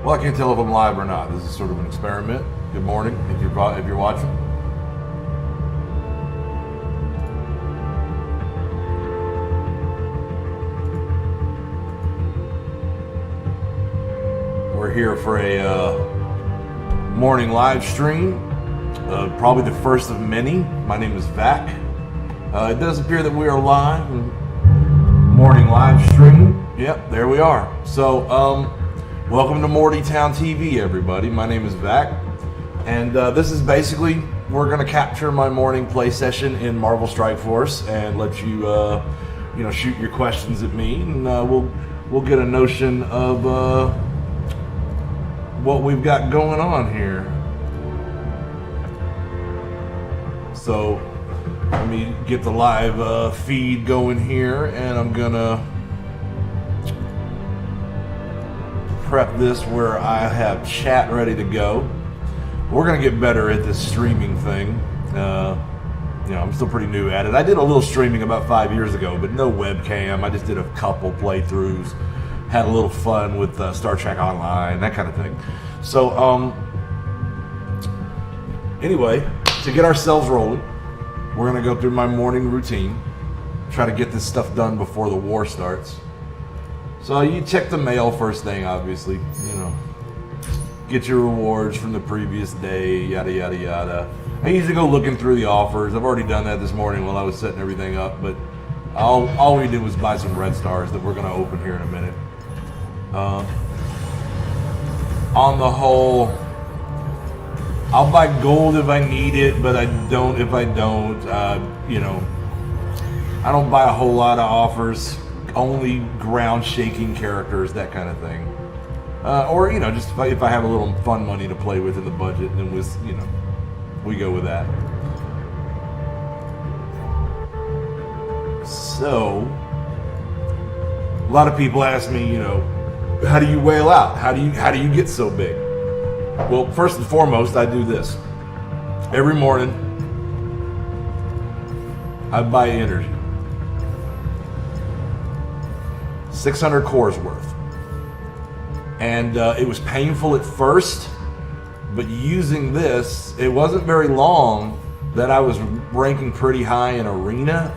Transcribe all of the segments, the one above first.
Well, I can't tell if I'm live or not. This is sort of an experiment. Good morning, if you're watching. We're here for a morning live stream, probably the first of many. My name is Vac. It does appear that we are live. Morning live stream. Yep, there we are. So, welcome to Mortytown TV, everybody. My name is Vac, and this is basically, we're going to capture my morning play session in Marvel Strike Force and let you, shoot your questions at me, and we'll get a notion of what we've got going on here. So, let me get the live feed going here, and I'm gonna prep this where I have chat ready to go. We're gonna get better at this streaming thing. I'm still pretty new at it. I did a little streaming about 5 years ago, but no webcam. I just did a couple playthroughs, had a little fun with Star Trek Online, that kind of thing. So, anyway, to get ourselves rolling, we're going to go through my morning routine, try to get this stuff done before the war starts. So you check the mail first thing, obviously, get your rewards from the previous day, yada, yada, yada. I usually go looking through the offers. I've already done that this morning while I was setting everything up, but all we did was buy some red stars that we're going to open here in a minute. On the whole, I'll buy gold if I need it, but I don't if I don't. I don't buy a whole lot of offers, only ground shaking characters, that kind of thing. Or just if I have a little fun money to play with in the budget, then we go with that. So, a lot of people ask me, how do you whale out? How do you get so big? Well, first and foremost, I do this. Every morning, I buy energy. 600 cores worth. And it was painful at first, but using this, it wasn't very long that I was ranking pretty high in arena.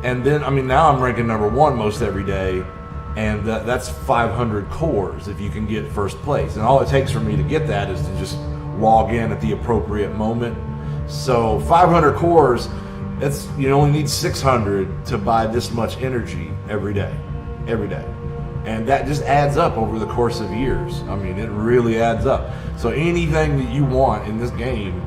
And then, now I'm ranking number 1 most every day. And that's 500 cores if you can get first place. And all it takes for me to get that is to just log in at the appropriate moment. So 500 cores, you only need 600 to buy this much energy every day. And that just adds up over the course of years. It really adds up. So anything that you want in this game,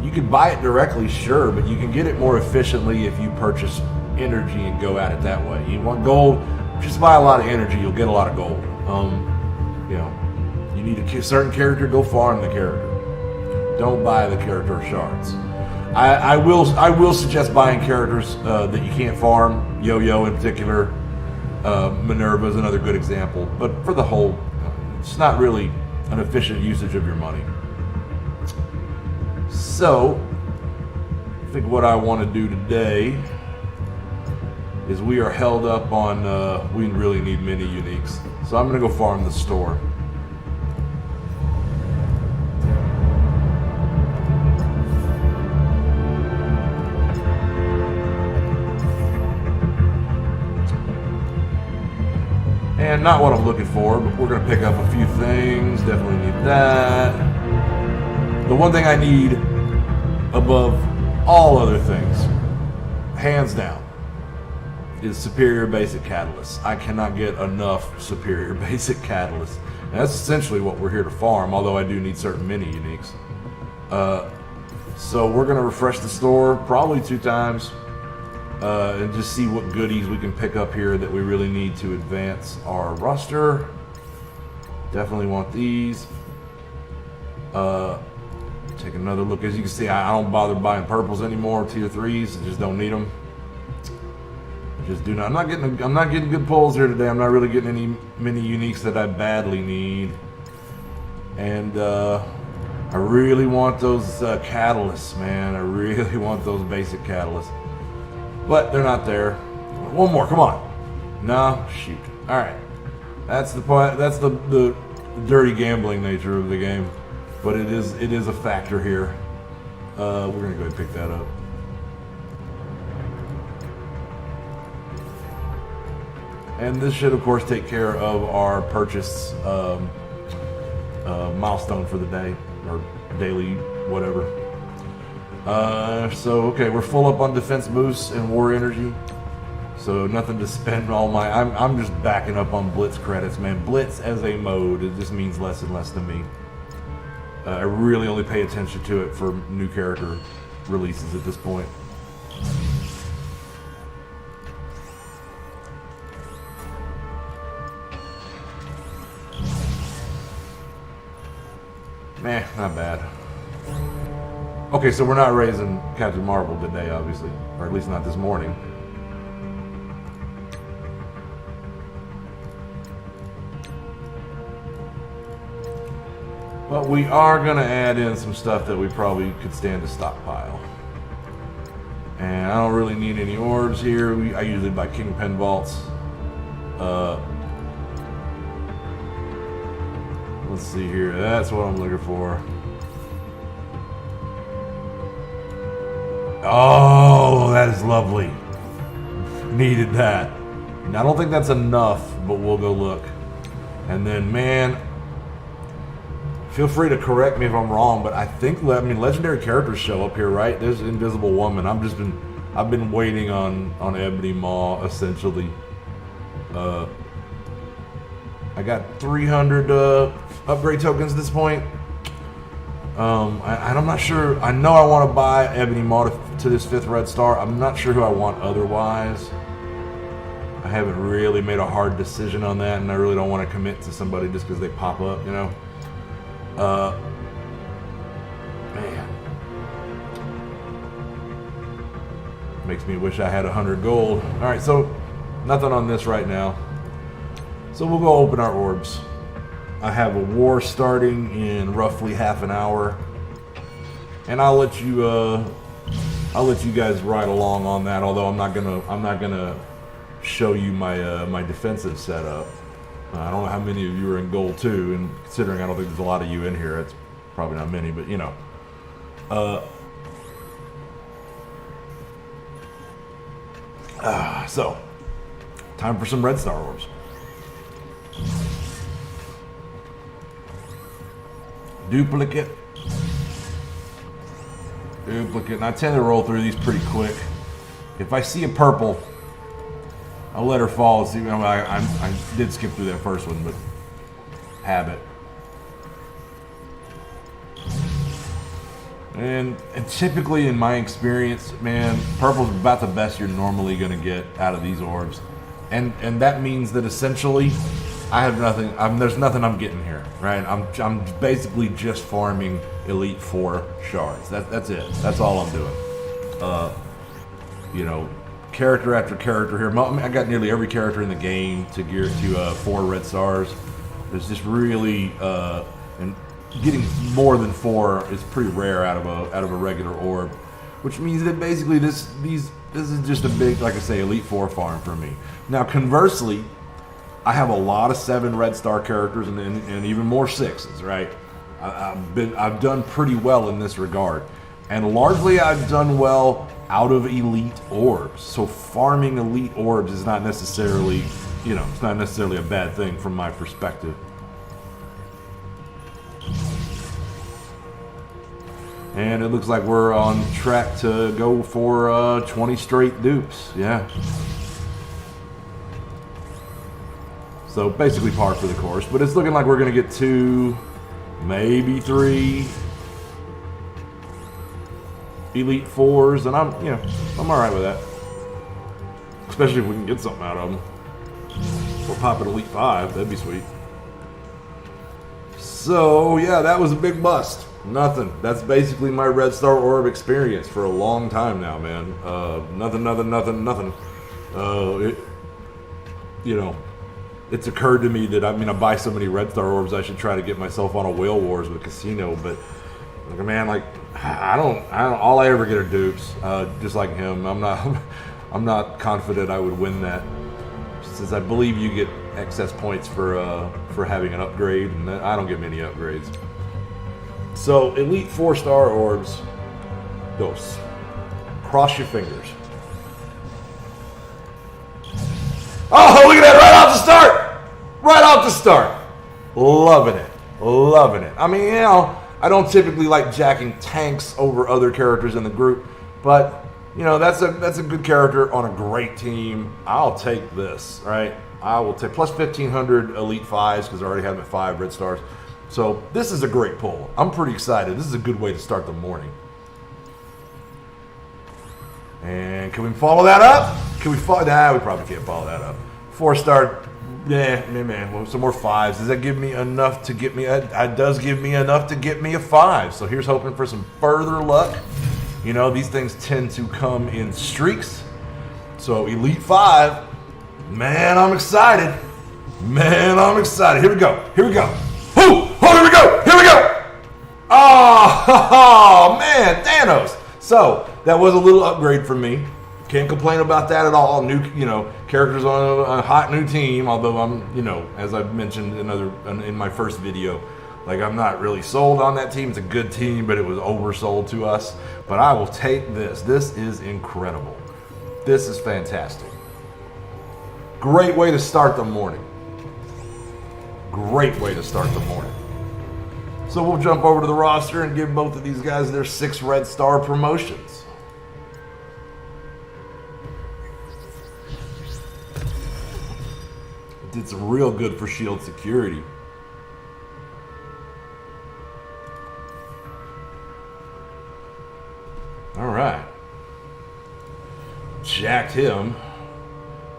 you could buy it directly, sure, but you can get it more efficiently if you purchase energy and go at it that way. You want gold, just buy a lot of energy, you'll get a lot of gold. You need a certain character, go farm the character. Don't buy the character shards. I will suggest buying characters that you can't farm. Yo-Yo in particular, Minerva is another good example. But for the whole, it's not really an efficient usage of your money. So, I think what I want to do today is we are held up on, we really need mini uniques. So I'm gonna go farm the store. And not what I'm looking for, but we're gonna pick up a few things, definitely need that. The one thing I need above all other things, hands down, is superior basic catalysts. I cannot get enough superior basic catalysts. And that's essentially what we're here to farm, although I do need certain mini uniques. So we're going to refresh the store probably 2 times and just see what goodies we can pick up here that we really need to advance our roster. Definitely want these. Take another look. As you can see, I don't bother buying purples anymore, tier 3s. I just don't need them. Just do not. I'm not getting good pulls here today. I'm not really getting any mini uniques that I badly need. And I really want those catalysts, man. I really want those basic catalysts. But they're not there. One more, come on. No, shoot. All right. That's the point. That's the dirty gambling nature of the game, but it is a factor here. We're gonna go ahead and pick that up. And this should, of course, take care of our purchase milestone for the day, or daily, whatever. So, okay, we're full up on defense boosts and war energy. So nothing to spend all my... I'm just backing up on Blitz credits, man. Blitz as a mode, it just means less and less to me. I really only pay attention to it for new character releases at this point. Meh, not bad. Okay, so we're not raising Captain Marvel today, obviously. Or at least not this morning. But we are going to add in some stuff that we probably could stand to stockpile. And I don't really need any orbs here. I usually buy Kingpin Vaults. Let's see here. That's what I'm looking for. Oh, that is lovely. Needed that. And I don't think that's enough, but we'll go look. And then, man, feel free to correct me if I'm wrong, but I think, I mean, legendary characters show up here, right? There's Invisible Woman. I've been waiting on Ebony Maw, essentially. I got 300 upgrade tokens at this point. I'm not sure. I know I want to buy Ebony Maw to this 5th red star. I'm not sure who I want otherwise. I haven't really made a hard decision on that, and I really don't want to commit to somebody just because they pop up, you know? Man. Makes me wish I had 100 gold. Alright, so nothing on this right now. So we'll go open our orbs. I have a war starting in roughly half an hour, and I'll let you guys ride along on that. Although I'm not gonna show you my my defensive setup. I don't know how many of you are in gold 2, and considering I don't think there's a lot of you in here, it's probably not many. But you know, so time for some red star orbs. Duplicate. And I tend to roll through these pretty quick. If I see a purple, I'll let her fall. See, I did skip through that first one, but habit. And typically, in my experience, man, purple's about the best you're normally going to get out of these orbs, and that means that essentially, I have nothing. There's nothing I'm getting here, right? I'm basically just farming Elite 4 shards. That's it. That's all I'm doing. You know, character after character here. I got nearly every character in the game to gear to 4 red stars. There's just really and getting more than 4 is pretty rare out of a regular orb, which means that basically this is just a big, like I say, Elite 4 farm for me. Now, conversely, I have a lot of 7 red star characters and even more 6s, right? I've done pretty well in this regard, and largely I've done well out of elite orbs. So farming elite orbs is not necessarily, you know, it's not necessarily a bad thing from my perspective. And it looks like we're on track to go for 20 straight dupes. Yeah. So basically par for the course, but it's looking like we're going to get 2, maybe 3 Elite 4s, and I'm all right with that. Especially if we can get something out of them. Or pop an Elite 5, that'd be sweet. So yeah, that was a big bust. Nothing. That's basically my red star orb experience for a long time now, man. Nothing. You know, it's occurred to me that I buy so many red star orbs, I should try to get myself on a whale wars with casino, but man, like I don't all I ever get are dupes. Just like him, I'm not confident I would win that, since I believe you get excess points for having an upgrade, and I don't get many upgrades. So elite 4-star orbs, those. Cross your fingers. Oh, look at that, right off the start! Right off the start. Loving it. Loving it. I mean, you know, I don't typically like jacking tanks over other characters in the group, but, you know, that's a good character on a great team. I'll take this, right? I will take plus 1,500 elite 5s because I already have them at 5 red stars. So this is a great pull. I'm pretty excited. This is a good way to start the morning. And can we follow that up? Can we follow? Nah, we probably can't follow that up. 4-star, man. Well, some more 5s. Does that give me enough to get me? It does give me enough to get me a 5. So here's hoping for some further luck. You know, these things tend to come in streaks. So elite 5, man, I'm excited. Man, I'm excited. Here we go. Here we go. Oh, here we go. Here we go. Oh, man, Thanos. So that was a little upgrade for me. Can't complain about that at all. New, you know, characters on a hot new team. Although I'm, you know, as I mentioned in my first video, like I'm not really sold on that team. It's a good team, but it was oversold to us. But I will take this. This is incredible. This is fantastic. Great way to start the morning. Great way to start the morning. So we'll jump over to the roster and give both of these guys their 6 red star promotions. Did some real good for shield security. All right. Jacked him.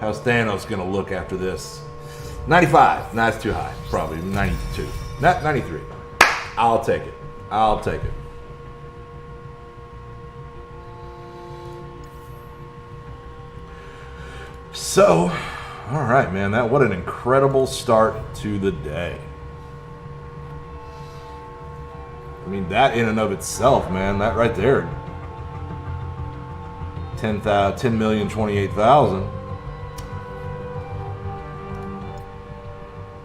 How's Thanos going to look after this? 95. Nah, that's too high. Probably 92. Not 93. I'll take it. I'll take it. So, all right, man. What an incredible start to the day. I mean, that in and of itself, man, that right there. 10,028,000.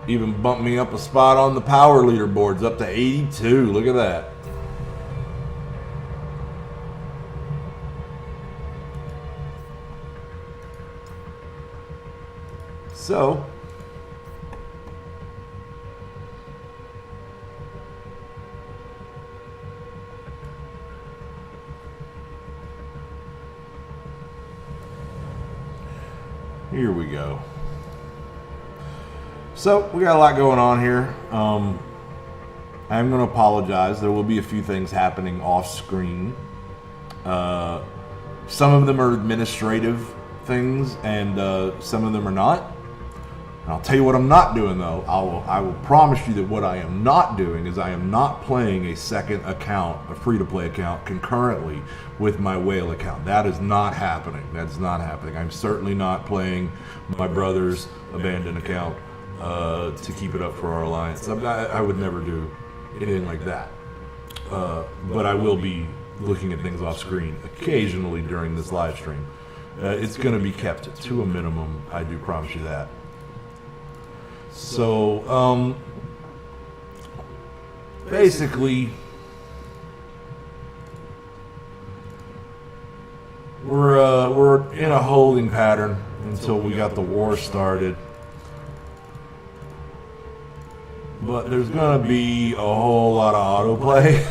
Even bumped me up a spot on the power leaderboards, up to 82. Look at that. So, here we go. So we got a lot going on here. I'm going to apologize. There will be a few things happening off screen. Some of them are administrative things, and some of them are not. And I'll tell you what I'm not doing, though. I will promise you that what I am not doing is I am not playing a second account, a free-to-play account, concurrently with my whale account. That is not happening. That is not happening. I'm certainly not playing my brother's abandoned account to keep it up for our alliance. I would never do anything like that. But I will be looking at things off screen occasionally during this live stream. It's going to be kept to a minimum. I do promise you that. So, basically, we're in a holding pattern until we got the war started. But there's going to be a whole lot of autoplay.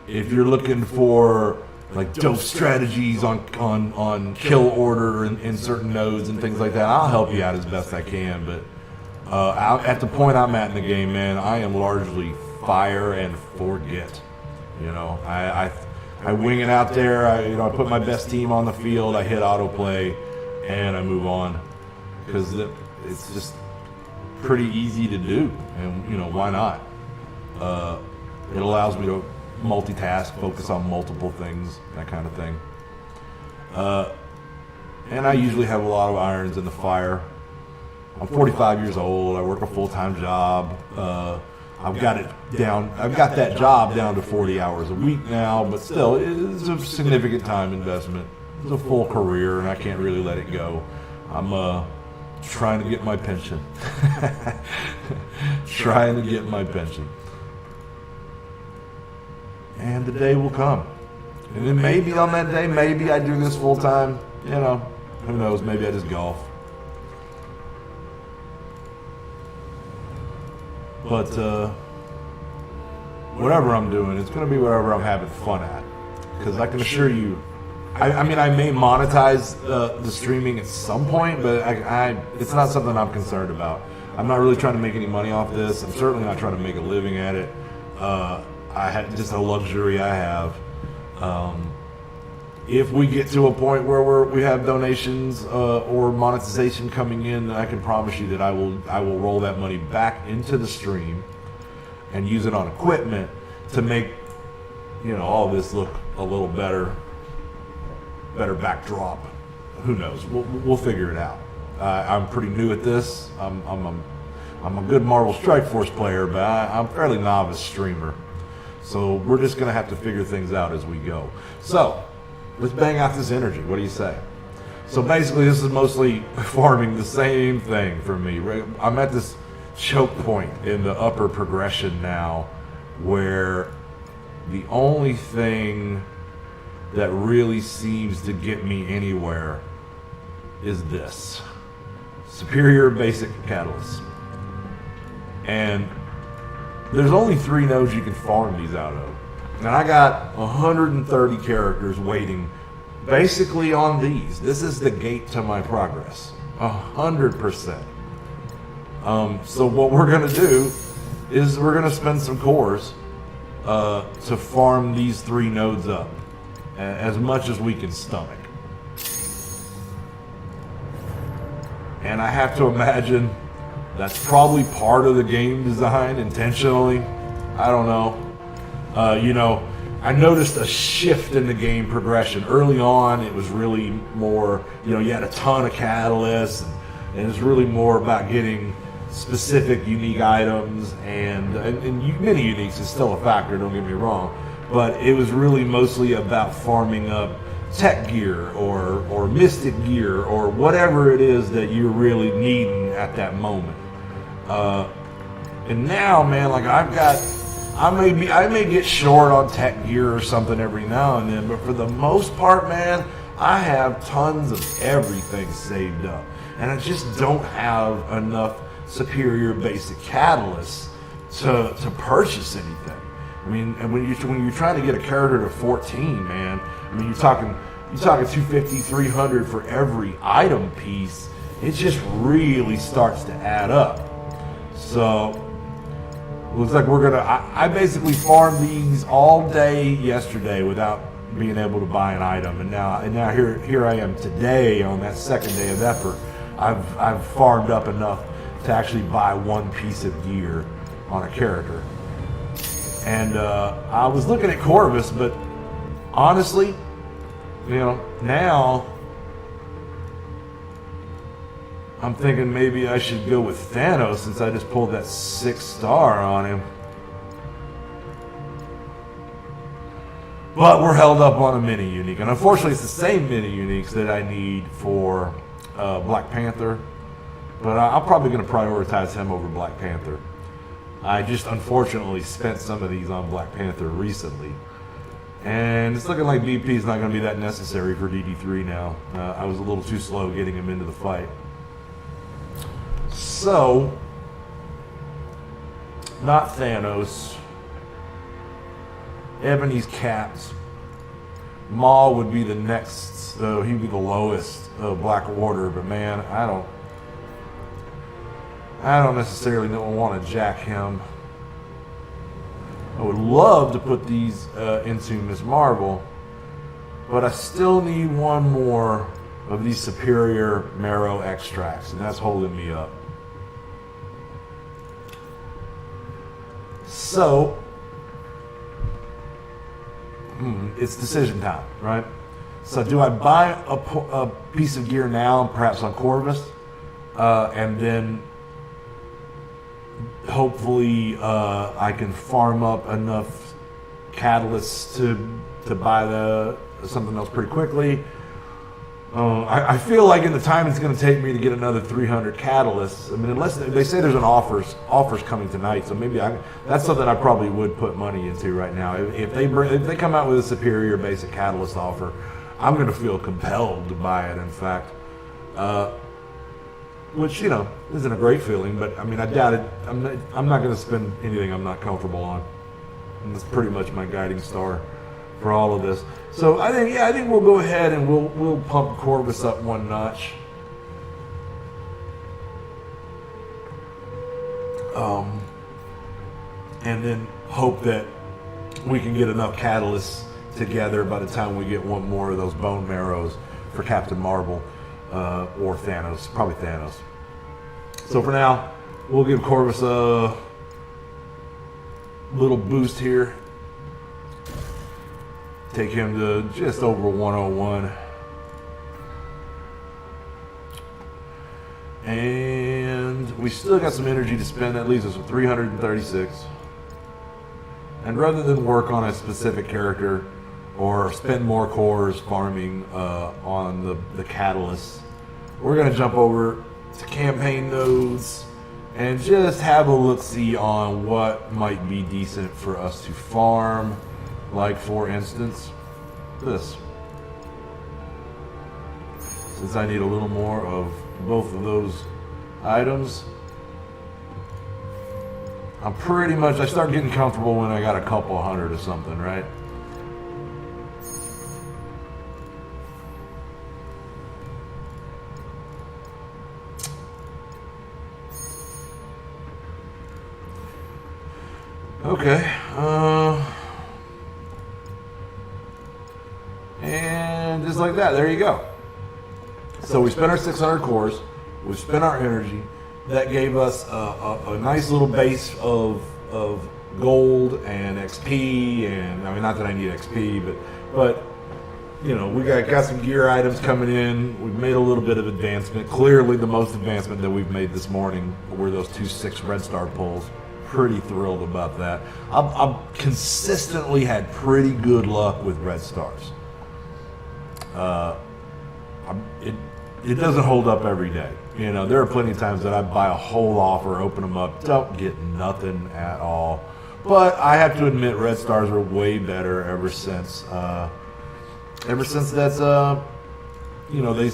If you're looking for like dope strategies on kill order in certain nodes and things like that, I'll help you out as best I can. But at the point I'm at in the game, man, I am largely fire and forget. You know, I wing it out there. I put my best team on the field. I hit autoplay, and I move on because it's just pretty easy to do, and why not? It allows me to multitask, focus on multiple things, that kind of thing. And I usually have a lot of irons in the fire. I'm 45 years old. I work a full-time job. I've got that job down to 40 hours a week now, but still, it's a significant time investment. It's a full career, and I can't really let it go. trying to get my pension. Trying to get my pension. And the day will come. And then maybe on that day, maybe I do this full time. You know, who knows? Maybe I just golf. But whatever I'm doing, it's going to be whatever I'm having fun at. Because I can assure you, I mean, I may monetize the streaming at some point, but it's not something I'm concerned about. I'm not really trying to make any money off this. I'm certainly not trying to make a living at it. I had just a luxury I have. If we get to a point where we have donations or monetization coming in, I can promise you that I will roll that money back into the stream and use it on equipment to make, you know, all this look a little better backdrop. Who knows? We'll figure it out. I'm pretty new at this. I'm a good Marvel Strike Force player, but I'm a fairly novice streamer. So we're just gonna have to figure things out as we go. So let's bang out this energy. What do you say? So basically, this is mostly farming, the same thing for me. I'm at this choke point in the upper progression now, where the only thing that really seems to get me anywhere is this: superior basic catalyst. And there's only 3 nodes you can farm these out of. And I got 130 characters waiting basically on these. This is the gate to my progress, 100%. So what we're gonna do is we're gonna spend some cores to farm these 3 nodes up as much as we can stomach. And I have to imagine that's probably part of the game design intentionally. I don't know. You know, I noticed a shift in the game progression. Early on, it was really more, you know, you had a ton of catalysts, and it's really more about getting specific unique items, and many uniques is still a factor, don't get me wrong, but it was really mostly about farming up tech gear or mystic gear or whatever it is that you're really needing at that moment. And now, man, like I may get short on tech gear or something every now and then, but for the most part, man, I have tons of everything saved up, and I just don't have enough superior basic catalysts to purchase anything. I mean, and when you're trying to get a character to 14, man, I mean, you're talking 250, 300 for every item piece. It just really starts to add up. So looks like we're gonna. I basically farmed these all day yesterday without being able to buy an item, and now here I am today on that second day of effort. I've farmed up enough to actually buy 1 piece of gear on a character. And I was looking at Corvus, but honestly, you know, now I'm thinking maybe I should go with Thanos, since I just pulled that 6-star on him. But we're held up on a mini unique, and unfortunately it's the same mini uniques that I need for Black Panther, but I'm probably going to prioritize him over Black Panther. I just unfortunately spent some of these on Black Panther recently, and it's looking like BP is not going to be that necessary for DD3 now. I was a little too slow getting him into the fight. So, not Thanos. Ebony's capped. Maul would be the next, though he'd be the lowest Black Order, but man, I don't necessarily want to jack him. I would love to put these into Ms. Marvel, but I still need 1 more of these superior marrow extracts, and that's holding me up. So, it's decision time, right? So do I buy a piece of gear now, perhaps on Corvus, and then hopefully I can farm up enough catalysts to buy something else pretty quickly? I feel like in the time it's going to take me to get another 300 catalysts, I mean, unless they say there's an offers coming tonight, so maybe that's something I probably would put money into right now. If they come out with a superior basic catalyst offer, I'm going to feel compelled to buy it. In fact, which isn't a great feeling, but I mean, I doubt it. I'm not going to spend anything I'm not comfortable on, and that's pretty much my guiding star for all of this. So I think we'll go ahead and we'll pump Corvus up one notch. And then hope that we can get enough catalysts together by the time we get one more of those bone marrows for Captain Marvel or Thanos, probably Thanos. So for now, we'll give Corvus a little boost here. Take him to just over 101. And we still got some energy to spend. That leaves us with 336. And rather than work on a specific character or spend more cores farming on the catalysts, we're going to jump over to campaign nodes and just have a look-see on what might be decent for us to farm. Like, for instance, this. Since I need a little more of both of those items, I start getting comfortable when I got a couple hundred or something, right? Okay. And just like that, there you go. So we spent our 600 cores, we spent our energy. That gave us a nice little base of gold and XP, and I mean, not that I need XP, but we got some gear items coming in. We've made a little bit of advancement. Clearly, the most advancement that we've made this morning were those 6 red star pulls. Pretty thrilled about that. I've consistently had pretty good luck with red stars. It doesn't hold up every day. There are plenty of times that I buy a whole offer, open them up, don't get nothing at all. But I have to admit, red stars are way better ever since that's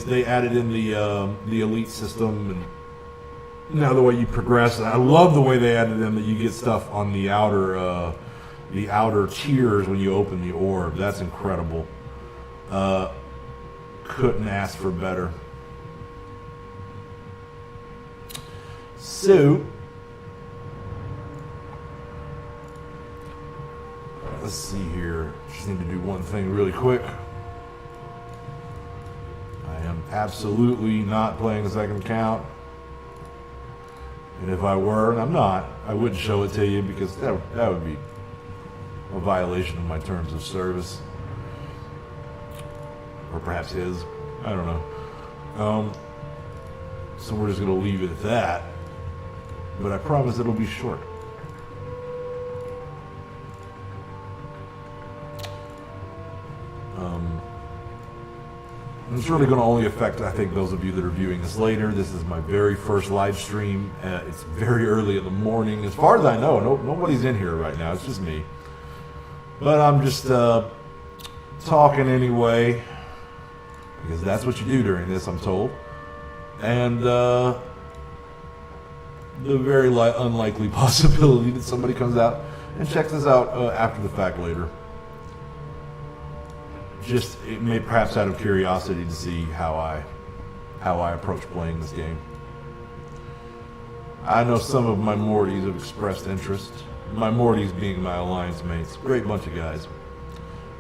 they added in the elite system, and now the way you progress. I love the way they added in that you get stuff on the outer tiers when you open the orb. That's incredible. Couldn't ask for better. So let's see here. Just need to do one thing really quick. I am absolutely not playing the second count. And if I were, and I'm not, I wouldn't show it to you because that would be a violation of my terms of service. Or perhaps his. I don't know. So we're just going to leave it at that. But I promise it'll be short. It's really going to only affect, I think, those of you that are viewing this later. This is my very first live stream. It's very early in the morning. As far as I know, nobody's in here right now. It's just me. But I'm just talking anyway, because that's what you do during this, I'm told. And the very unlikely possibility that somebody comes out and checks this out after the fact later. Just perhaps out of curiosity to see how I approach playing this game. I know some of my Mortys have expressed interest. My Mortys being my alliance mates, great bunch of guys.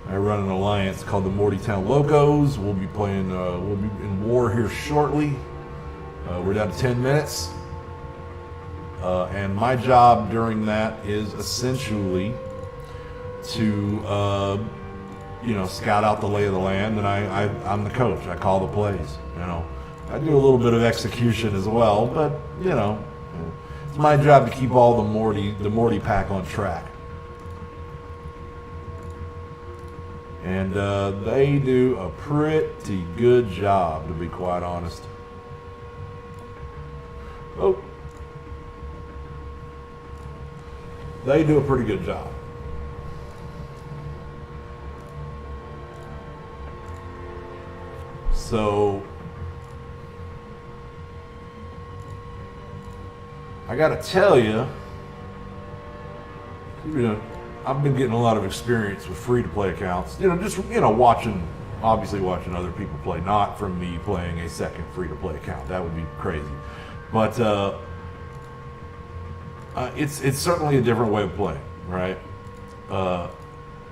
I run an alliance called the Mortytown Locos. We'll be playing. We'll be in war here shortly. We're down to 10 minutes, and my job during that is essentially to scout out the lay of the land, and I'm the coach. I call the plays. I do a little bit of execution as well, but it's my job to keep all the Morty pack on track. And they do a pretty good job, to be quite honest. Oh. They do a pretty good job. So, I gotta tell you, I've been getting a lot of experience with free-to-play accounts. Just obviously watching other people play, not from me playing a second free-to-play account. That would be crazy. But it's certainly a different way of playing, right?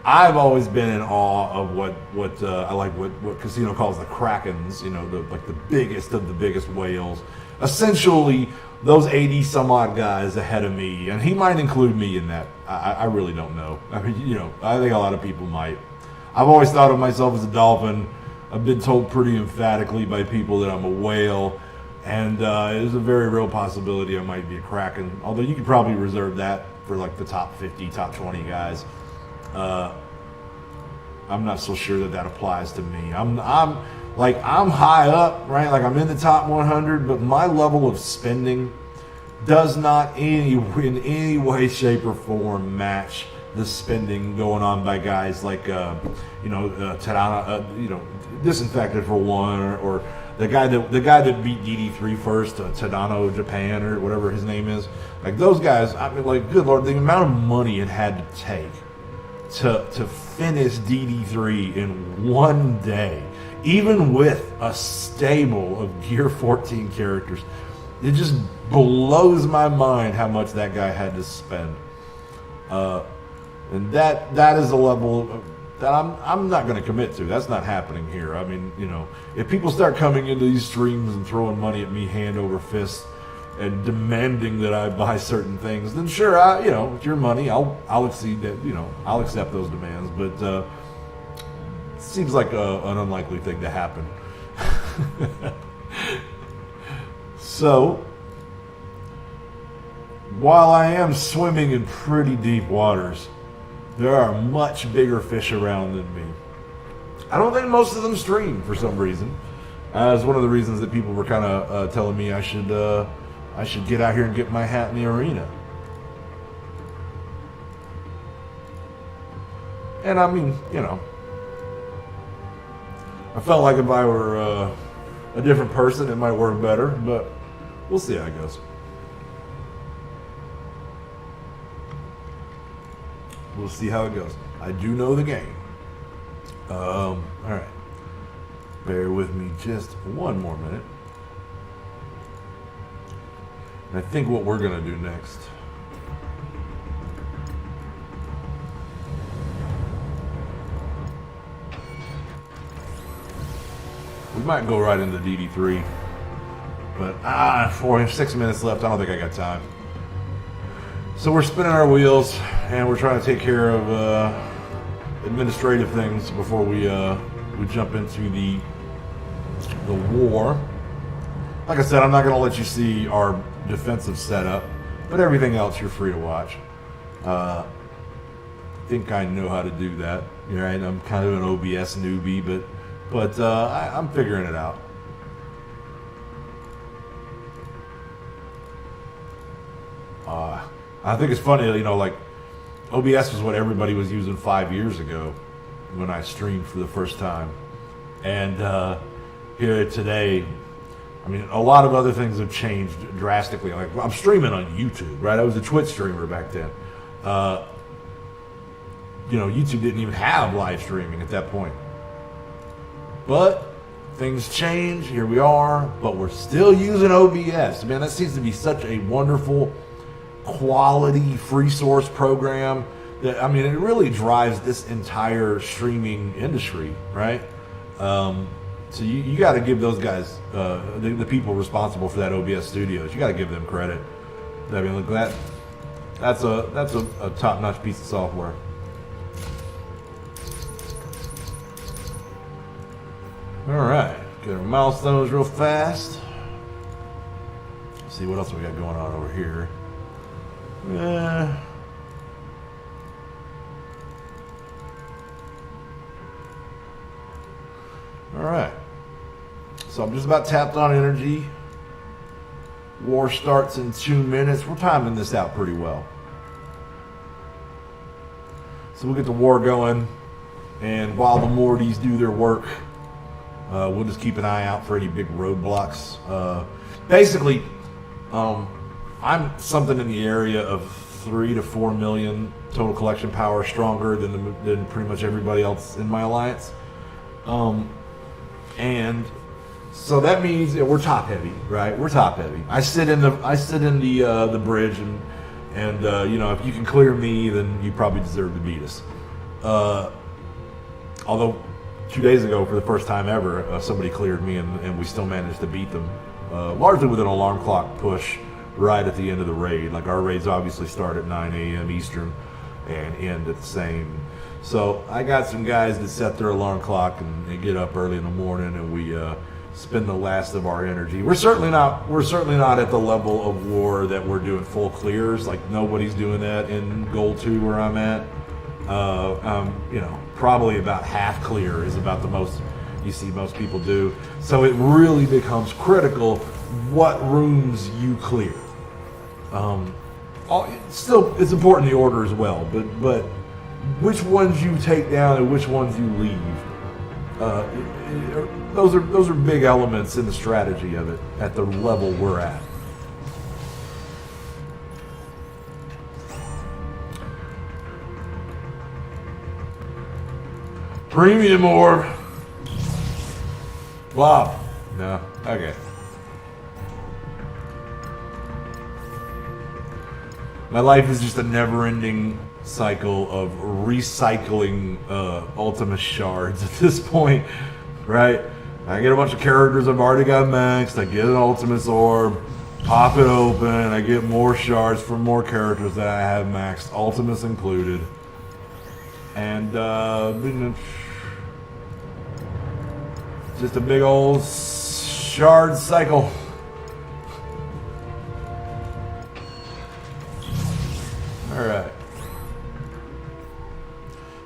I've always been in awe of what I like what Casino calls the Krakens, the biggest of the biggest whales. Essentially, those 80 some odd guys ahead of me, and he might include me in that. I really don't know. I mean, I think a lot of people might. I've always thought of myself as a dolphin. I've been told pretty emphatically by people that I'm a whale, and there's a very real possibility I might be a Kraken. Although you could probably reserve that for like the top 50, top 20 guys. I'm not so sure that applies to me. I'm high up, right? Like I'm in the top 100, but my level of spending does not in any way, shape, or form match the spending going on by guys like Tadano, Disinfected for one, or the guy that beat DD3 first, Tadano Japan or whatever his name is. Like those guys, I mean, like good Lord, the amount of money it had to take to finish DD3 in one day, even with a stable of Gear 14 characters, it just blows my mind how much that guy had to spend. And that is a level that I'm not going to commit to. That's not happening here. I mean, if people start coming into these streams and throwing money at me hand over fist and demanding that I buy certain things, then sure, it's your money. I'll exceed that. I'll accept those demands. But it seems like an unlikely thing to happen. So, while I am swimming in pretty deep waters, there are much bigger fish around than me. I don't think most of them stream for some reason. It's one of the reasons that people were kind of telling me I should get out here and get my hat in the arena. And I mean, I felt like if I were a different person, it might work better, but we'll see how it goes. We'll see how it goes. I do know the game. All right. Bear with me just one more minute. And I think what we're going to do next we might go right into DD3. But 6 minutes left. I don't think I got time. So we're spinning our wheels and we're trying to take care of administrative things before we jump into the war. Like I said, I'm not going to let you see our defensive setup, but everything else you're free to watch. I think I know how to do that. Right? I'm kind of an OBS newbie, but I'm figuring it out. I think it's funny, like OBS was what everybody was using 5 years ago when I streamed for the first time. And here today, I mean, a lot of other things have changed drastically. Like I'm streaming on YouTube, right? I was a Twitch streamer back then. YouTube didn't even have live streaming at that point. But things change, here we are, but we're still using OBS. Man, that seems to be such a wonderful quality free source program that, I mean, it really drives this entire streaming industry, right? So you got to give those guys, the people responsible for that OBS Studios, you got to give them credit. I mean, look, that's a top-notch piece of software. All right, get our milestones real fast. Let's see what else we got going on over here. All right. So I'm just about tapped on energy. War starts in 2 minutes. We're timing this out pretty well. So we'll get the war going, and while the Mortys do their work, we'll just keep an eye out for any big roadblocks. Basically, I'm something in the area of 3 to 4 million total collection power stronger than pretty much everybody else in my alliance. And so that means we're top heavy, right? We're top heavy. I sit in the bridge, and you know, if you can clear me, then you probably deserve to beat us. Although 2 days ago, for the first time ever, somebody cleared me, and we still managed to beat them, largely with an alarm clock push right at the end of the raid. Like, our raids obviously start at 9 a.m. Eastern and end at the same. So I got some guys that set their alarm clock and they get up early in the morning, and we spend the last of our energy. We're certainly not at the level of war that we're doing full clears. Like, nobody's doing that in Gold 2 where I'm at. You know, probably about half clear is about the most you see most people do. So it really becomes critical what rooms you clear. Still, it's important the order as well, but which ones you take down and which ones you leave. Those are big elements in the strategy of it at the level we're at. Premium orb. Wow. No. Okay. My life is just a never-ending cycle of recycling Ultima shards at this point, right? I get a bunch of characters I've already got maxed, I get an Ultimate's orb, pop it open, I get more shards from more characters that I have maxed, Ultimates included. And just a big old shard cycle. All right.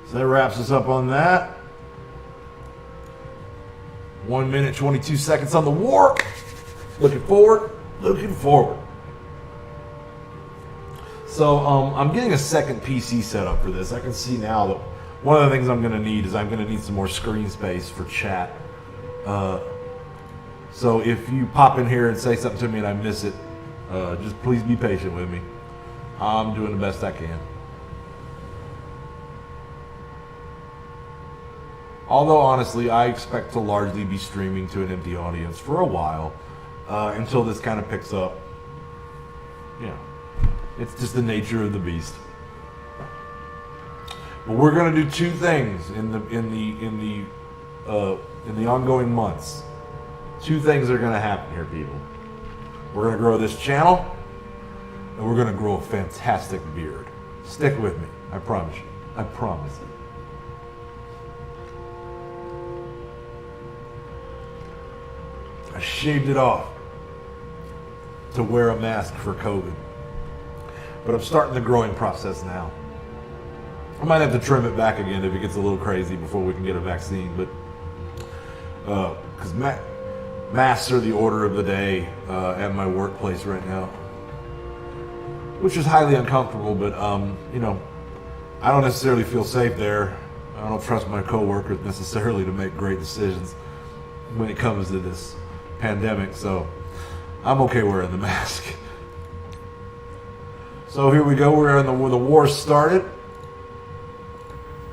So that wraps us up on that. 1 minute, 22 seconds on the war. Looking forward, looking forward. So I'm getting a second PC set up for this. I can see now that one of the things I'm going to need is I'm going to need some more screen space for chat. So if you pop in here and say something to me and I miss it, just please be patient with me. I'm doing the best I can. Although honestly, I expect to largely be streaming to an empty audience for a while, until this kind of picks up. You know, it's just the nature of the beast. But we're going to do two things in the ongoing months. Two things are going to happen here, people. We're going to grow this channel, and we're going to grow a fantastic beard. Stick with me. I promise you. I promise you. I shaved it off to wear a mask for COVID. But I'm starting the growing process now. I might have to trim it back again if it gets a little crazy before we can get a vaccine, but because masks are the order of the day at my workplace right now, which is highly uncomfortable, but you know, I don't necessarily feel safe there. I don't trust my coworkers necessarily to make great decisions when it comes to this pandemic, so I'm okay wearing the mask. So here we go. We're in where the war started.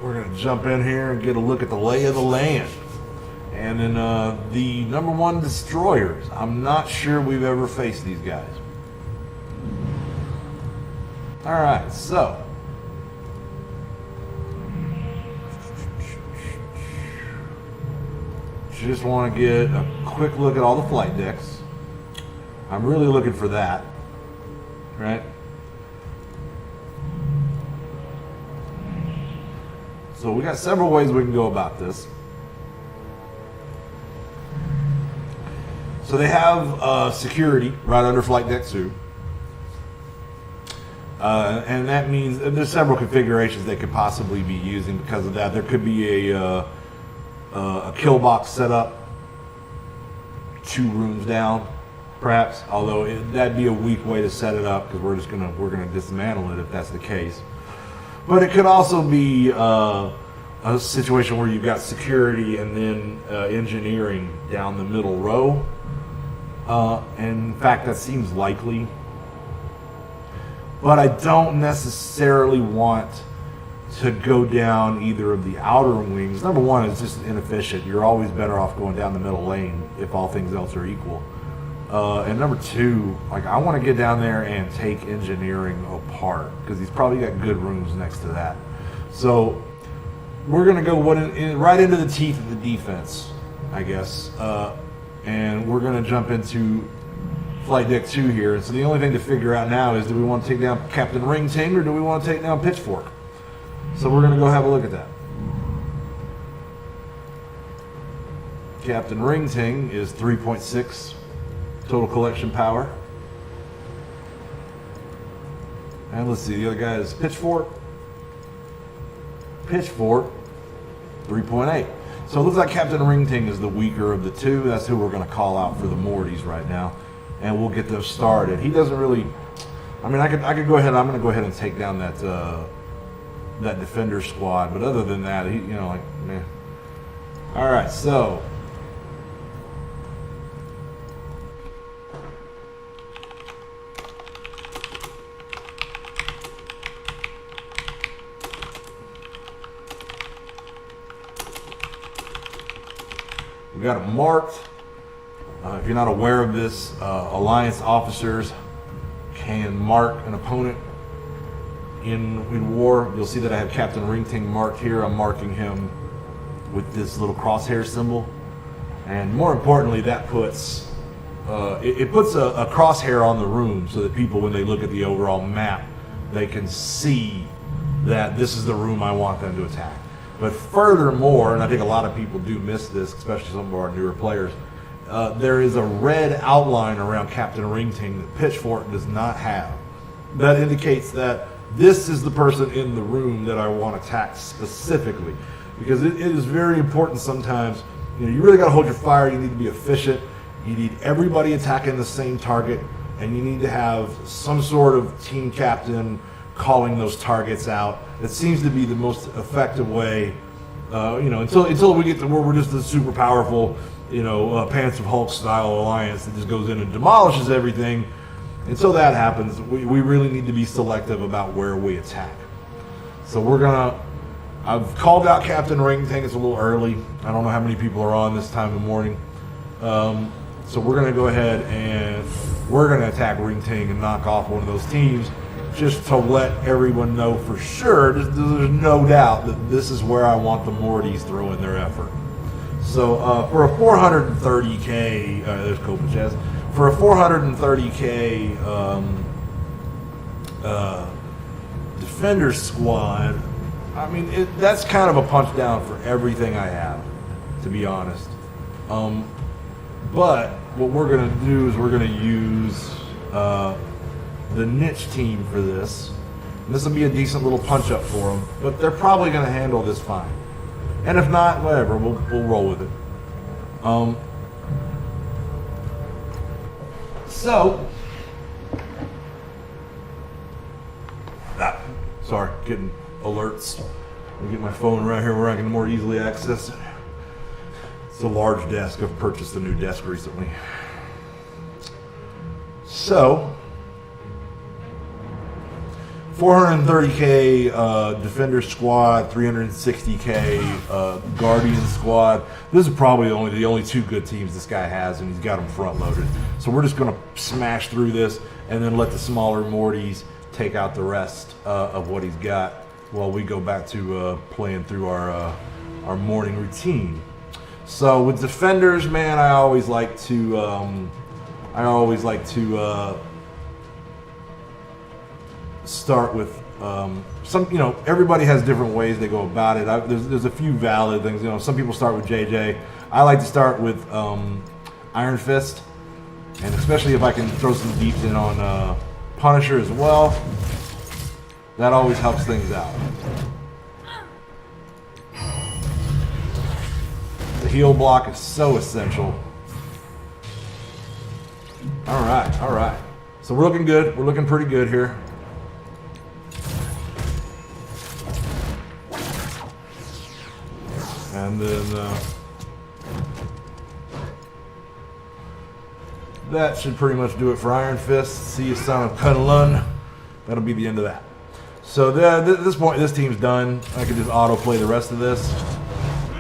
We're going to jump in here and get a look at the lay of the land. And then the #1 destroyers. I'm not sure we've ever faced these guys. All right, so just want to get a quick look at all the flight decks. I'm really looking for that, right? So we got several ways we can go about this. So they have security right under Flight Deck 2. And that means there's several configurations they could possibly be using because of that. There could be a a kill box set up 2 rooms down, perhaps. Although that'd be a weak way to set it up, because we're gonna dismantle it if that's the case. But it could also be a situation where you've got security and then engineering down the middle row. And in fact, that seems likely. But I don't necessarily want to go down either of the outer wings. Number one, it's just inefficient. You're always better off going down the middle lane if all things else are equal. And number two, like, I want to get down there and take engineering apart, because he's probably got good rooms next to that. So we're going to go right into the teeth of the defense, I guess. And we're going to jump into flight deck 2 here. And so the only thing to figure out now is, do we want to take down Captain Ring Ting, or do we want to take down Pitchfork? So we're going to go have a look at that. Captain Ring Ting is 3.6 total collection power. And let's see, the other guy is Pitchfork. Pitchfork, 3.8. So it looks like Captain Ring Ting is the weaker of the two. That's who we're going to call out for the Mortys right now. And we'll get those started. He doesn't really, I mean, I could go ahead, I'm going to go ahead and take down that that defender squad. But other than that, he, you know, like, meh. All right, so we got it marked. If you're not aware of this, Alliance officers can mark an opponent in war. You'll see that I have Captain Ring Ting marked here. I'm marking him with this little crosshair symbol. And more importantly, that puts it puts a crosshair on the room, so that people, when they look at the overall map, they can see that this is the room I want them to attack. But furthermore, and I think a lot of people do miss this, especially some of our newer players, there is a red outline around Captain Ring Ting that Pitchfork does not have. That indicates that this is the person in the room that I want to attack specifically. Because it is very important sometimes. You know, you really got to hold your fire. You need to be efficient. You need everybody attacking the same target, and you need to have some sort of team captain calling those targets out. It seems to be the most effective way, you know, until we get to where we're just a super powerful, you know, Pants of Hulk style alliance that just goes in and demolishes everything. Until that happens, we really need to be selective about where we attack. So we're gonna, I've called out Captain Ring Ting. It's a little early. I don't know how many people are on this time of the morning. So we're gonna go ahead and we're gonna attack Ring Ting and knock off one of those teams, just to let everyone know for sure, there's no doubt that this is where I want the Mortys throwing their effort. So for a 430k, there's Kopachez. For a 430k defender squad, I mean, that's kind of a punch down for everything I have, to be honest. But what we're going to do is we're going to use the niche team for this. And this will be a decent little punch up for them, but they're probably going to handle this fine. And if not, whatever, we'll roll with it. Sorry, getting alerts. I'll get my phone right here where I can more easily access it. It's a large desk. I've purchased a new desk recently. So, 430k defender squad, 360k guardian squad. This is probably the only two good teams this guy has, and he's got them front loaded. So we're just going to smash through this and then let the smaller Mortys take out the rest of what he's got while we go back to playing through our morning routine. So with defenders, man, I always like to start with some, you know, everybody has different ways they go about it. There's a few valid things. You know, some people start with JJ. I like to start with Iron Fist, and especially if I can throw some deeps in on Punisher as well, that always helps things out. heal block is so essential. All right. So we're looking good. We're looking pretty good here. And then that should pretty much do it for Iron Fist. See you, son of Kunlun. That'll be the end of that. So at this point, this team's done. I can just auto-play the rest of this.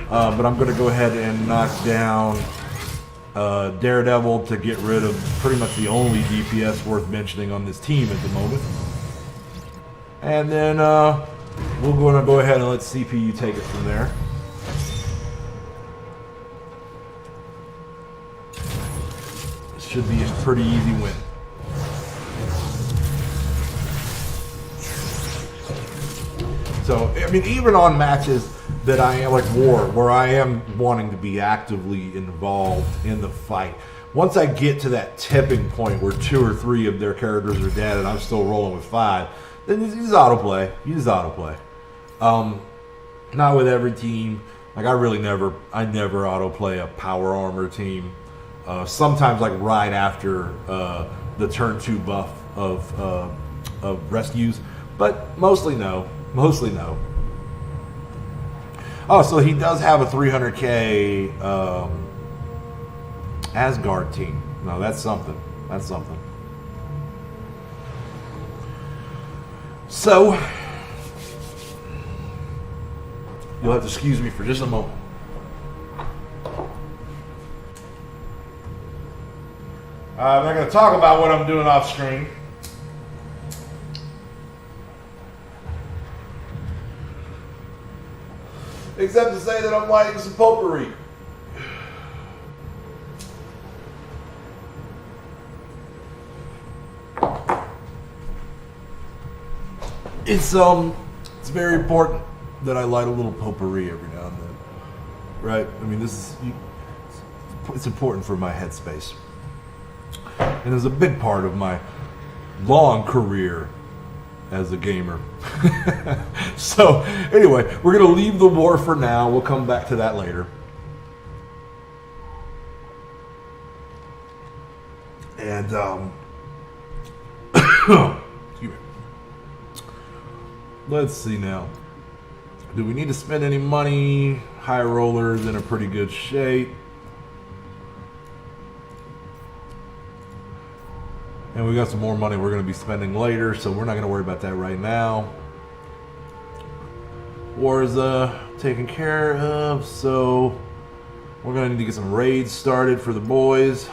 But I'm going to go ahead and knock down Daredevil to get rid of pretty much the only DPS worth mentioning on this team at the moment. And then we're going to go ahead and let CPU take it from there. This should be a pretty easy win. So, I mean, even on matches that I am, like War, where I am wanting to be actively involved in the fight, once I get to that tipping point where 2 or 3 of their characters are dead and I'm still rolling with 5, then you just autoplay. Not with every team. Like, I never autoplay a power armor team. Sometimes, like, right after the turn 2 buff of rescues, but mostly no. Oh, so he does have a 300k Asgard team. No, that's something. So, you'll have to excuse me for just a moment. I'm not going to talk about what I'm doing off screen. Except to say that I'm lighting some potpourri. It's very important that I light a little potpourri every now and then, right? I mean, it's important for my headspace, and it's a big part of my long career as a gamer. So anyway, we're gonna leave the war for now. We'll come back to that later. And excuse me. Let's see now. Do we need to spend any money? High Roller's in a pretty good shape. And we got some more money we're going to be spending later, so we're not going to worry about that right now. War is taken care of, so we're going to need to get some raids started for the boys.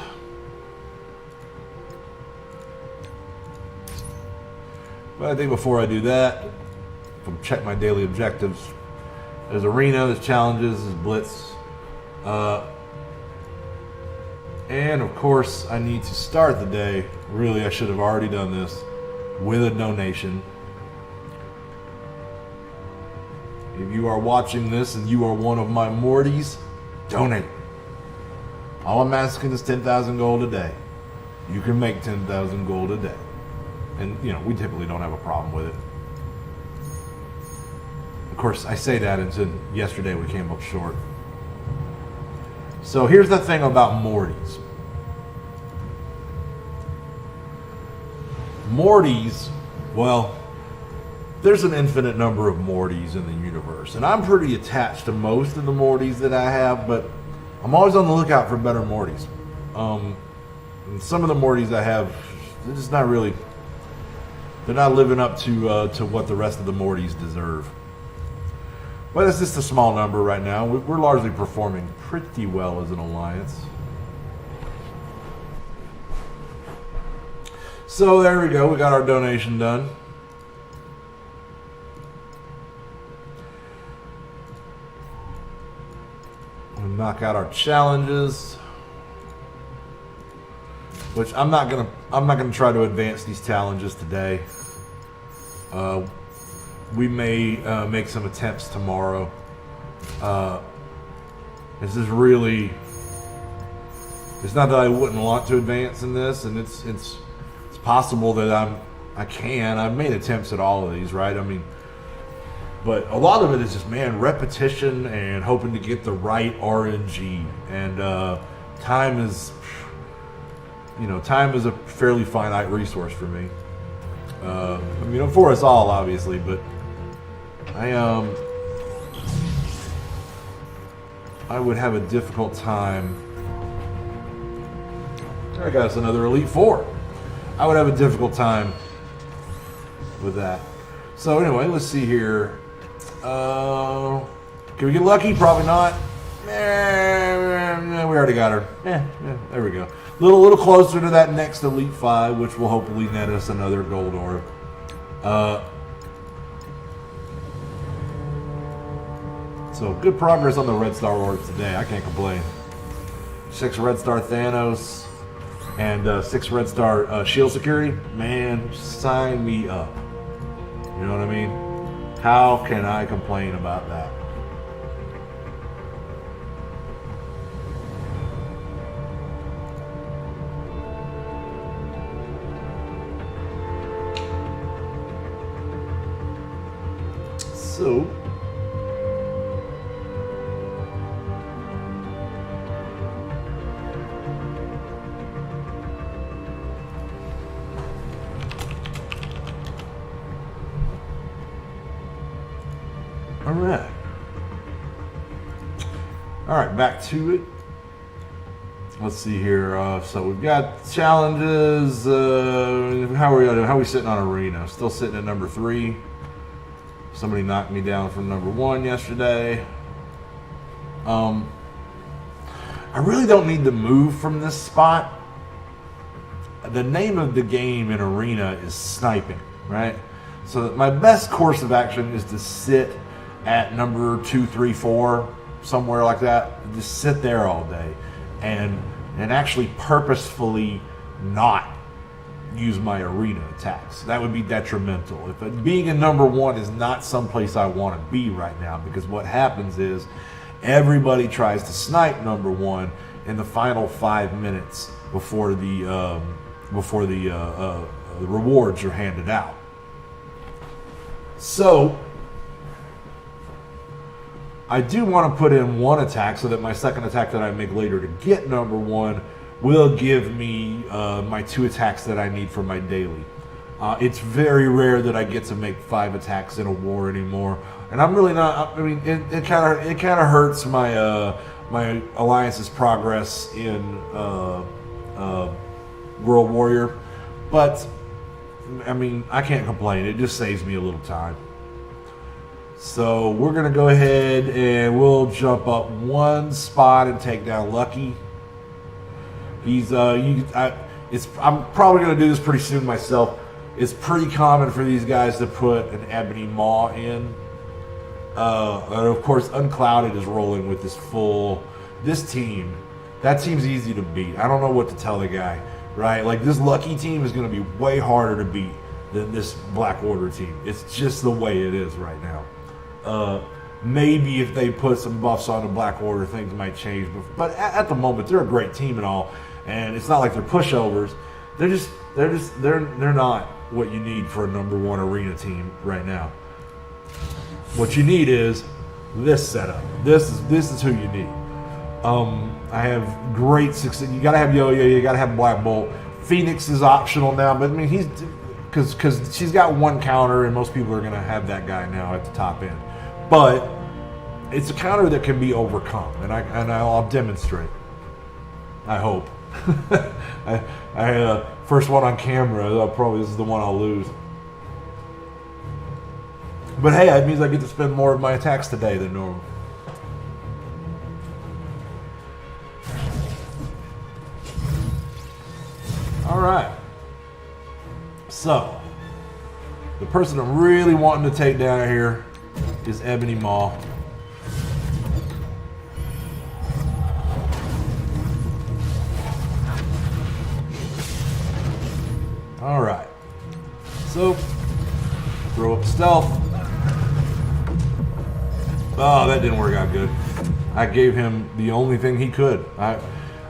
But I think before I do that, I'll check my daily objectives. There's arena, there's challenges, there's blitz. And of course, I need to start the day. Really, I should have already done this with a donation. If you are watching this and you are one of my Mortys, donate. All I'm asking is 10,000 gold a day. You can make 10,000 gold a day. And, you know, we typically don't have a problem with it. Of course, I say that until yesterday we came up short. So here's the thing about Mortys. Mortys, well, there's an infinite number of Mortys in the universe. And I'm pretty attached to most of the Mortys that I have, but I'm always on the lookout for better Mortys. And some of the Mortys I have, they're just not really, they're not living up to what the rest of the Mortys deserve. But it's just a small number right now. We're largely performing pretty well as an alliance. So there we go. We got our donation done. We'll knock out our challenges, which I'm not gonna try to advance these challenges today. We may make some attempts tomorrow. This is really, it's not that I wouldn't want to advance in this, and it's possible that I've made attempts at all of these, right? I mean, But a lot of it is just, man, repetition and hoping to get the right RNG. And time is, time is a fairly finite resource for me. I mean, for us all, obviously, but I would have a difficult time. I got us another Elite Four. I would have a difficult time with that. So anyway, let's see here. Can we get lucky? Probably not. We already got her. There we go. A little closer to that next Elite 5, which will hopefully net us another gold orb. So good progress on the Red Star orbs today. I can't complain. 6 Red Star Thanos and 6 Red Star Shield Security. Man, sign me up. You know what I mean? How can I complain about that? So, all right, back to it. Let's see here. So we've got challenges. How are we sitting on arena? Still sitting at number 3. Somebody knocked me down from number 1 yesterday. I really don't need to move from this spot. The name of the game in arena is sniping, right? So my best course of action is to sit at number 2, 3, 4, somewhere like that. Just sit there all day and actually purposefully not use my arena attacks. That would be detrimental. If being in number 1 is not someplace I want to be right now, because what happens is everybody tries to snipe number 1 in the final 5 minutes before the rewards are handed out. So I do want to put in 1 attack so that my second attack that I make later to get number 1 will give me my 2 attacks that I need for my daily. It's very rare that I get to make 5 attacks in a war anymore, and I'm really not. I mean, it kind of hurts my my alliance's progress in World Warrior, but I mean, I can't complain. It just saves me a little time. So we're gonna go ahead and we'll jump up 1 spot and take down Lucky. He's I'm probably gonna do this pretty soon myself. It's pretty common for these guys to put an Ebony Maw in. And of course, Unclouded is rolling with this team. That team's easy to beat. I don't know what to tell the guy, right? Like, this Lucky team is gonna be way harder to beat than this Black Order team. It's just the way it is right now. Maybe if they put some buffs on the Black Order, things might change. But at the moment, they're a great team and all, and it's not like they're pushovers. They're not what you need for a number 1 arena team right now. What you need is this setup. This is who you need. I have great success. You got to have Yo-Yo. You got to have Black Bolt. Phoenix is optional now, but I mean because she's got 1 counter, and most people are going to have that guy now at the top end. But it's a counter that can be overcome, and I'll demonstrate. I hope. I first one on camera. This is the one I'll lose. But hey, that means I get to spend more of my attacks today than normal. All right. So the person I'm really wanting to take down here is Ebony Maw. All right. So throw up stealth. Oh, that didn't work out good. I gave him the only thing he could.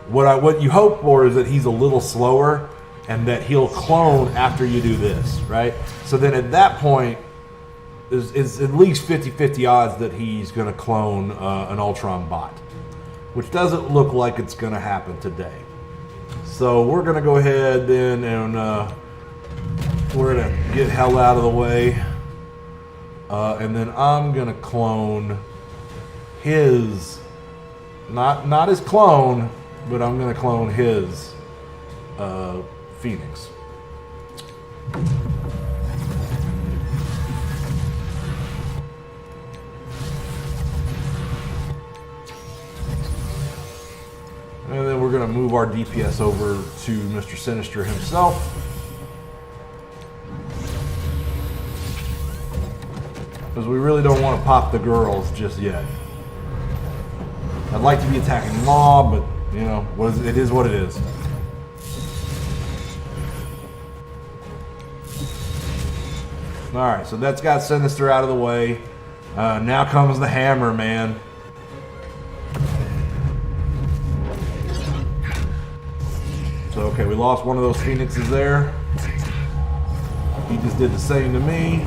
What you hope for is that he's a little slower and that he'll clone after you do this, right? So then at that point, is at least 50-50 odds that he's going to clone an Ultron bot, which doesn't look like it's going to happen today. So we're going to go ahead then and we're going to get hell out of the way. And then I'm going to clone his, not his clone, but I'm going to clone his Phoenix. And then we're going to move our DPS over to Mr. Sinister himself. Because we really don't want to pop the girls just yet. I'd like to be attacking Maw, but, you know, it is what it is. Alright, so that's got Sinister out of the way. Now comes the hammer, man. So, okay, we lost one of those Phoenixes there. He just did the same to me.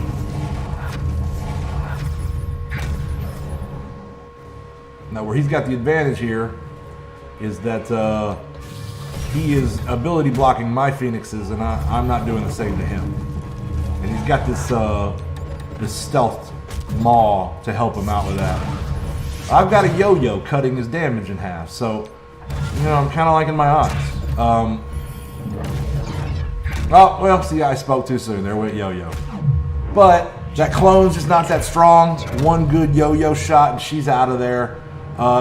Now, where he's got the advantage here is that he is ability blocking my Phoenixes, and I'm not doing the same to him. And he's got this this stealth Maw to help him out with that. I've got a yo-yo cutting his damage in half, so, you know, I'm kind of liking my odds. Oh, well, see, I spoke too soon. There went yo-yo. But that clone's just not that strong. One good yo-yo shot, and she's out of there.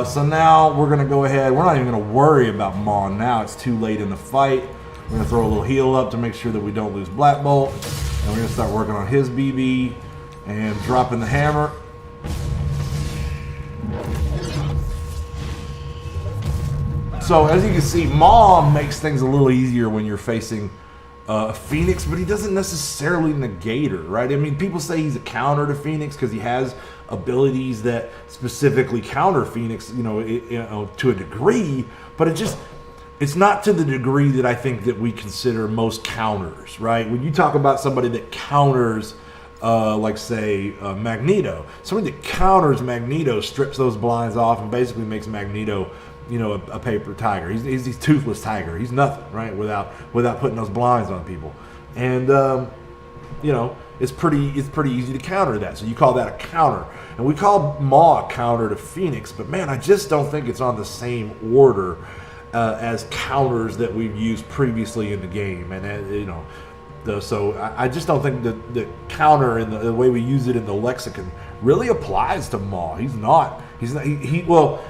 So now we're going to go ahead. We're not even going to worry about Maw now. It's too late in the fight. We're going to throw a little heal up to make sure that we don't lose Black Bolt. And we're going to start working on his BB and dropping the hammer. So as you can see, Maw makes things a little easier when you're facing Phoenix, but he doesn't necessarily negate her, right? I mean, people say he's a counter to Phoenix because he has abilities that specifically counter Phoenix, you know, to a degree, but it's not to the degree that I think that we consider most counters, right? When you talk about somebody that counters, like say Magneto, somebody that counters Magneto strips those blinds off and basically makes Magneto, you know, a paper tiger. He's toothless tiger. He's nothing, right? Without putting those blinds on people, and you know, it's pretty easy to counter that. So you call that a counter, and we call Maw a counter to Phoenix. But man, I just don't think it's on the same order as counters that we've used previously in the game, and you know. So I just don't think that the counter and the way we use it in the lexicon really applies to Maw. Well,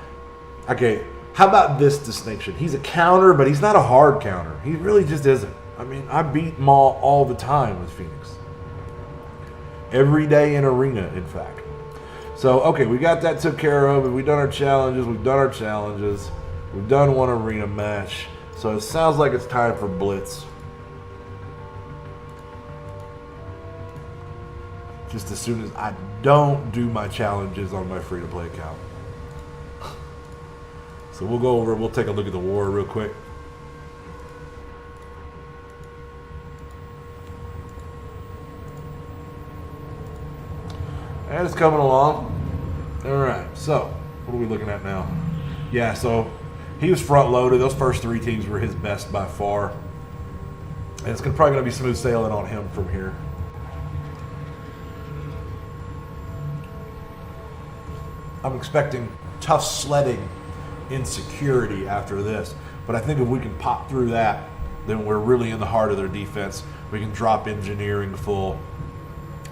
okay. How about this distinction? He's a counter, but he's not a hard counter. He really just isn't. I mean, I beat Maw all the time with Phoenix. Every day in arena, in fact. So, okay, we got that took care of. We've done our challenges. We've done one arena match. So it sounds like it's time for Blitz. Just as soon as I don't do my challenges on my free-to-play account. So we'll go over, we'll take a look at the war real quick. And it's coming along. All right, so what are we looking at now? Yeah, so he was front loaded. Those first three teams were his best by far. And it's probably going to be smooth sailing on him from here. I'm expecting tough sledding insecurity after this, but I think if we can pop through that, then we're really in the heart of their defense. We can drop engineering full,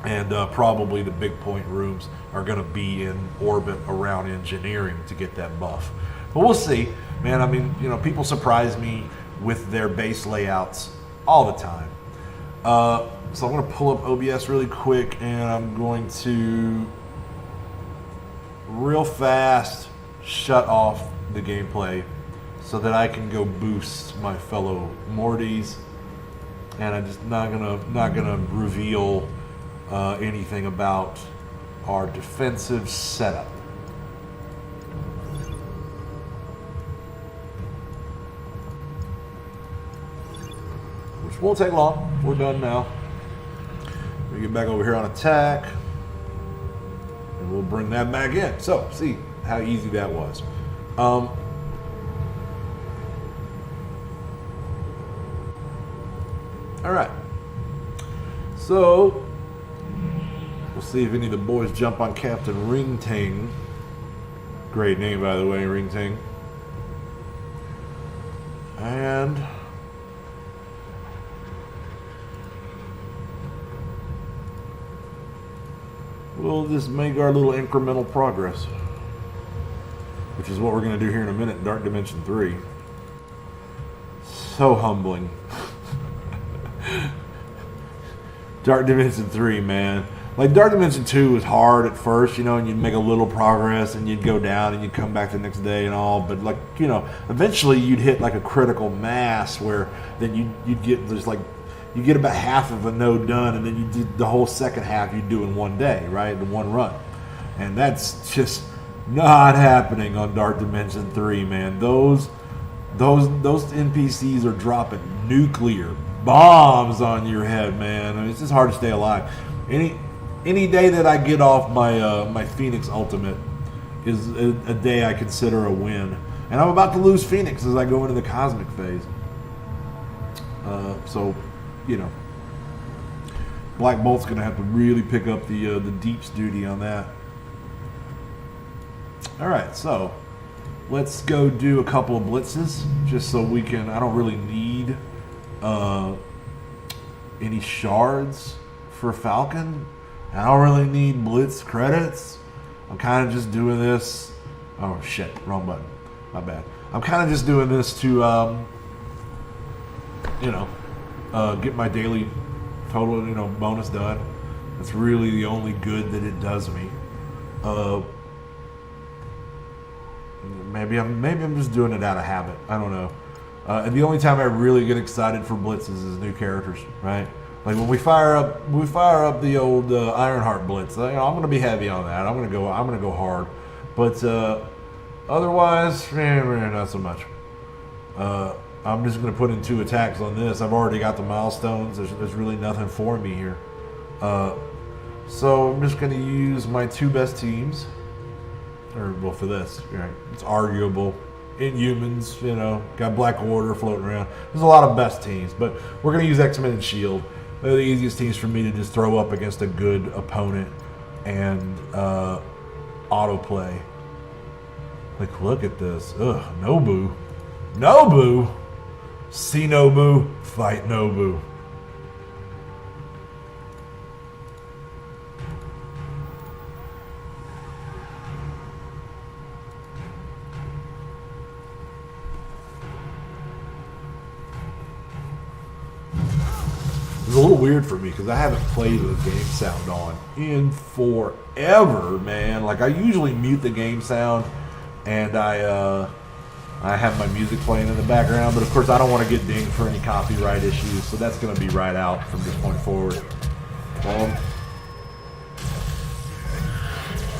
and probably the big point rooms are going to be in orbit around engineering to get that buff. But we'll see, man. I mean, you know, people surprise me with their base layouts all the time. So I'm going to pull up OBS really quick, and I'm going to real fast shut off the gameplay so that I can go boost my fellow Mortys, and I'm just not gonna reveal anything about our defensive setup. Which won't take long. We're done now. We get back over here on attack. bring that back in. So, see how easy that was. All right. So, we'll see if any of the boys jump on Captain Ringting. Great name, by the way, Ringting. And we'll just make our little incremental progress, which is what we're going to do here in a minute in Dark Dimension 3. So humbling. Dark Dimension 3, man. Like, Dark Dimension 2 was hard at first, you know, and you'd make a little progress and you'd go down and you'd come back the next day and all. But, like, you know, eventually you'd hit, like, a critical mass where then you'd get, there's, like, you get about half of a node done, and then you did the whole second half you do in one day, right, in one run. And that's just not happening on Dark Dimension 3, man. Those NPCs are dropping nuclear bombs on your head, man. I mean, it's just hard to stay alive. Any day that I get off my my Phoenix Ultimate is a day I consider a win. And I'm about to lose Phoenix as I go into the Cosmic phase. So, you know, Black Bolt's going to have to really pick up the Deeps duty on that. All right, so let's go do a couple of blitzes just so we can. I don't really need any shards for Falcon. I don't really need blitz credits. I'm kind of just doing this. Oh shit, wrong button. My bad. I'm kind of just doing this to, you know, get my daily total, you know, bonus done. That's really the only good that it does me. Maybe I'm just doing it out of habit. I don't know. And the only time I really get excited for blitzes is new characters, right? Like when we fire up the old Ironheart blitz. You know, I'm going to be heavy on that. I'm going to go hard. But otherwise, not so much. I'm just going to put in 2 attacks on this. I've already got the milestones. There's really nothing for me here. So I'm just going to use my 2 best teams. Or, well, for this, right? It's arguable. Inhumans, you know, got Black Order floating around. There's a lot of best teams, but we're going to use X-Men and S.H.I.E.L.D. They're the easiest teams for me to just throw up against a good opponent and autoplay. Like, look at this. Ugh, Nobu. Nobu? See Nobu, fight Nobu. It's a little weird for me because I haven't played with game sound on in forever, man. Like, I usually mute the game sound and I have my music playing in the background, but of course I don't want to get dinged for any copyright issues, so that's going to be right out from this point forward.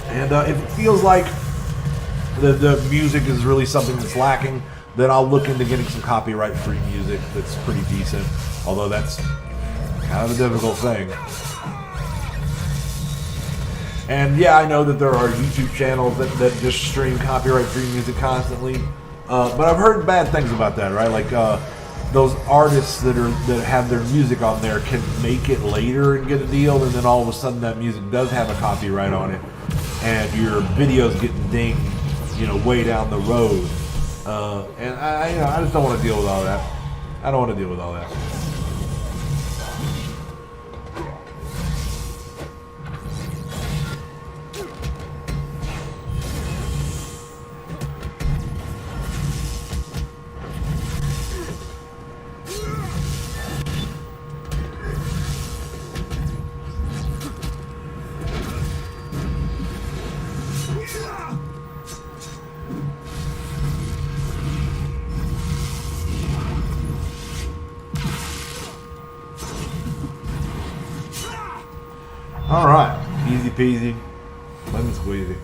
And if it feels like the music is really something that's lacking, then I'll look into getting some copyright-free music that's pretty decent, although that's kind of a difficult thing. And yeah, I know that there are YouTube channels that just stream copyright-free music constantly, but I've heard bad things about that, right? Like those artists that have their music on there can make it later and get a deal, and then all of a sudden that music does have a copyright on it, and your video's getting dinged, you know, way down the road. And I just don't want to deal with all that. I don't want to deal with all that. All right, easy peasy, lemon squeezy.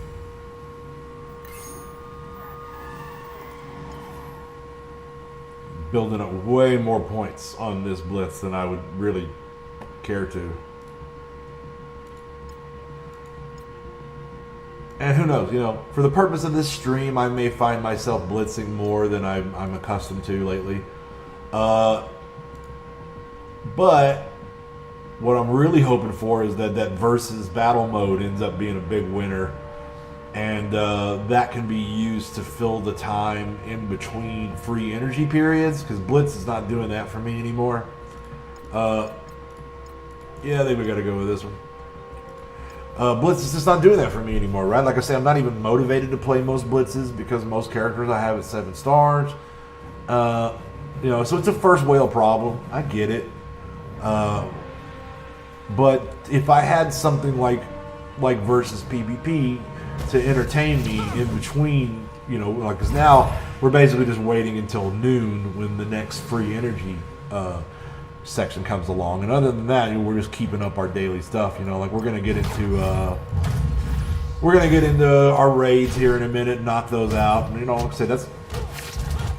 Building up way more points on this blitz than I would really care to. And who knows, you know, for the purpose of this stream, I may find myself blitzing more than I'm accustomed to lately. But what I'm really hoping for is that versus battle mode ends up being a big winner. And that can be used to fill the time in between free energy periods, because Blitz is not doing that for me anymore. Yeah, I think we got to go with this one. Blitz is just not doing that for me anymore, right? Like I say, I'm not even motivated to play most Blitzes because most characters I have at 7 stars. You know, so it's a first whale problem. I get it. But if I had something like versus PvP to entertain me in between, you know, like, because now we're basically just waiting until noon when the next free energy section comes along, and other than that, you know, we're just keeping up our daily stuff. You know, like we're gonna get into our raids here in a minute, knock those out, and, you know, like I said, that's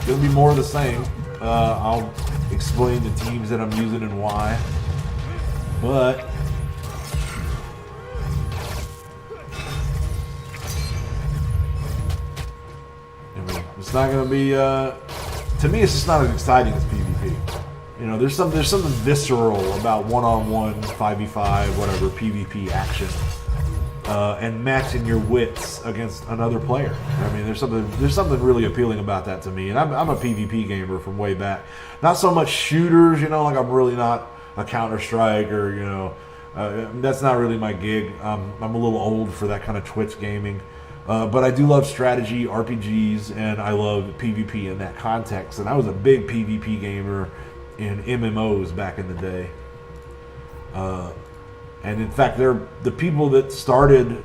gonna be more of the same. I'll explain the teams that I'm using and why, but. It's not going to be, to me, it's just not as exciting as PvP. You know, there's something visceral about one-on-one, 5v5, whatever, PvP action, and matching your wits against another player. I mean, there's something really appealing about that to me. And I'm a PvP gamer from way back. Not so much shooters, you know, like I'm really not a Counter-Strike or, you know, that's not really my gig. I'm a little old for that kind of Twitch gaming. But I do love strategy, RPGs, and I love PvP in that context. And I was a big PvP gamer in MMOs back in the day. And in fact, they're the people that started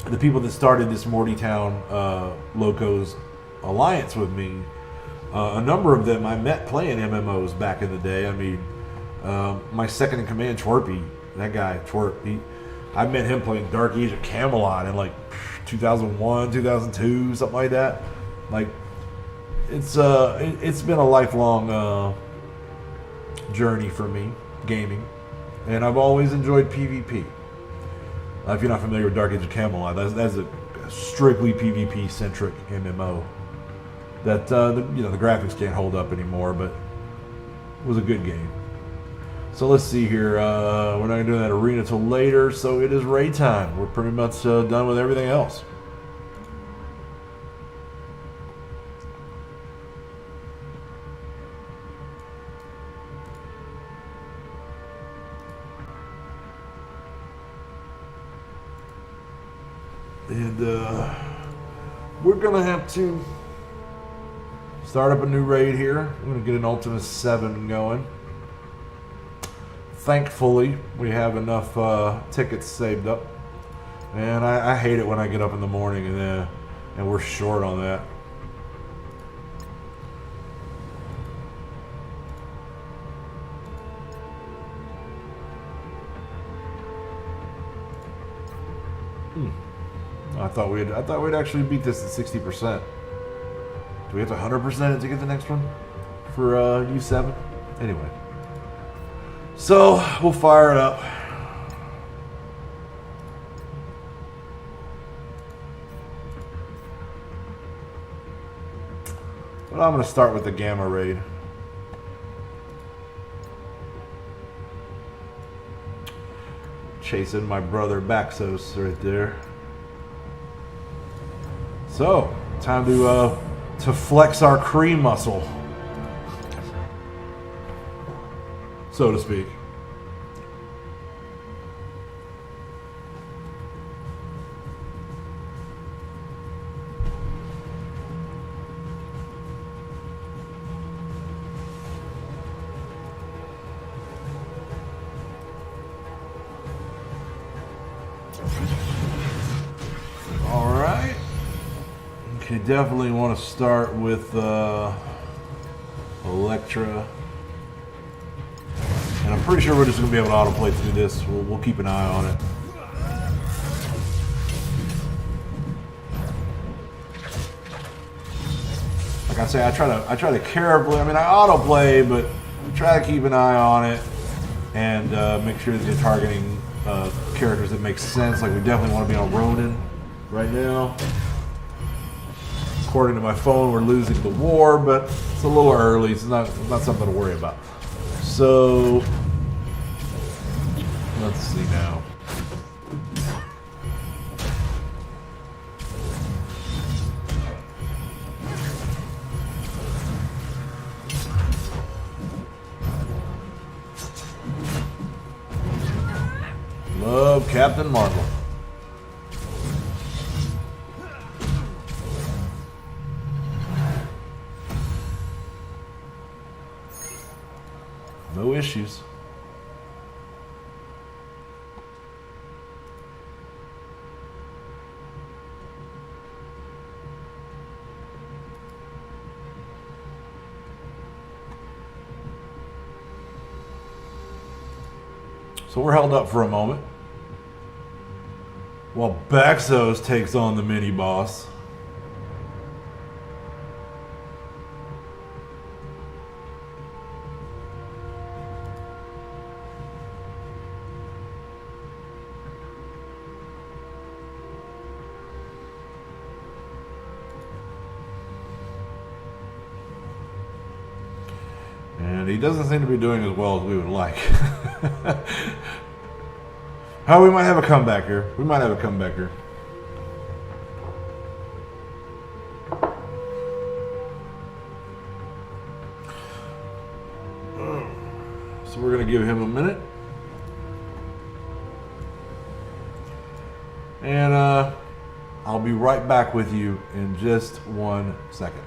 this Mortytown Locos alliance with me. A number of them I met playing MMOs back in the day. I mean, my second in command, Twerpy, that guy Twerp, I met him playing Dark Age of Camelot in like 2001, 2002, something like that. Like, it's been a lifelong journey for me, gaming, and I've always enjoyed PvP. If you're not familiar with Dark Age of Camelot, that's a strictly PvP centric MMO. That the graphics can't hold up anymore, but it was a good game. So let's see here. We're not going to do that arena till later, so it is raid time. We're pretty much done with everything else. And we're going to have to start up a new raid here. I'm going to get an Ultimus 7 going. Thankfully, we have enough tickets saved up, and I hate it when I get up in the morning and we're short on that. I thought we'd actually beat this at 60%. Do we have to 100% it to get the next one for U7? Anyway. So, we'll fire it up. But I'm going to start with the Gamma raid. Chasing my brother Baxos right there. So, time to flex our cream muscle, so to speak. All right. Okay, definitely want to start with Electra. And I'm pretty sure we're just going to be able to autoplay through this. We'll keep an eye on it. Like I say, I try to carefully. I mean, I autoplay, but I try to keep an eye on it and make sure that you're targeting characters that make sense. Like we definitely want to be on Ronin right now. According to my phone, we're losing the war, but it's a little early. It's not something to worry about. So let's see now. Love Captain Marvel. No issues. So we're held up for a moment while Baxos takes on the mini boss. And he doesn't seem to be doing as well as we would like. Oh, we might have a comeback here. We might have a comeback here. So we're going to give him a minute. And I'll be right back with you in just 1 second.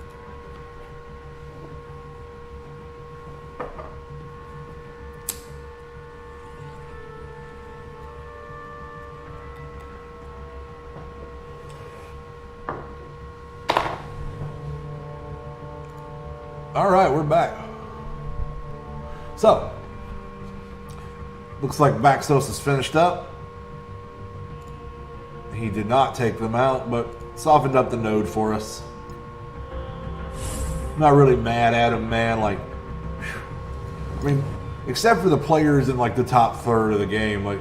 All right, we're back. So, looks like Baxos is finished up. He did not take them out, but softened up the node for us. I'm not really mad at him, man. Like, I mean, except for the players in like the top third of the game, like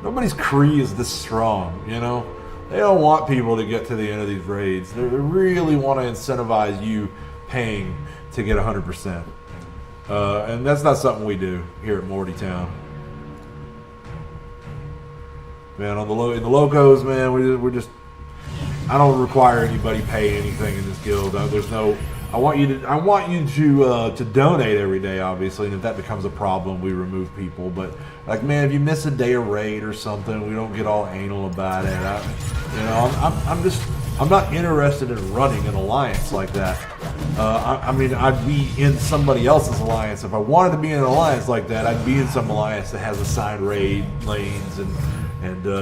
nobody's Kree is this strong, you know? They don't want people to get to the end of these raids. They really want to incentivize you paying to get 100%. And that's not something we do here at Mortytown. Man, in the Locos, man, we're just. I don't require anybody pay anything in this guild. There's no. I want you to donate every day, obviously, and if that becomes a problem, we remove people. But like, man, if you miss a day of raid or something, we don't get all anal about it. I'm not interested in running an alliance like that. I mean, I'd be in somebody else's alliance. If I wanted to be in an alliance like that, I'd be in some alliance that has assigned raid lanes and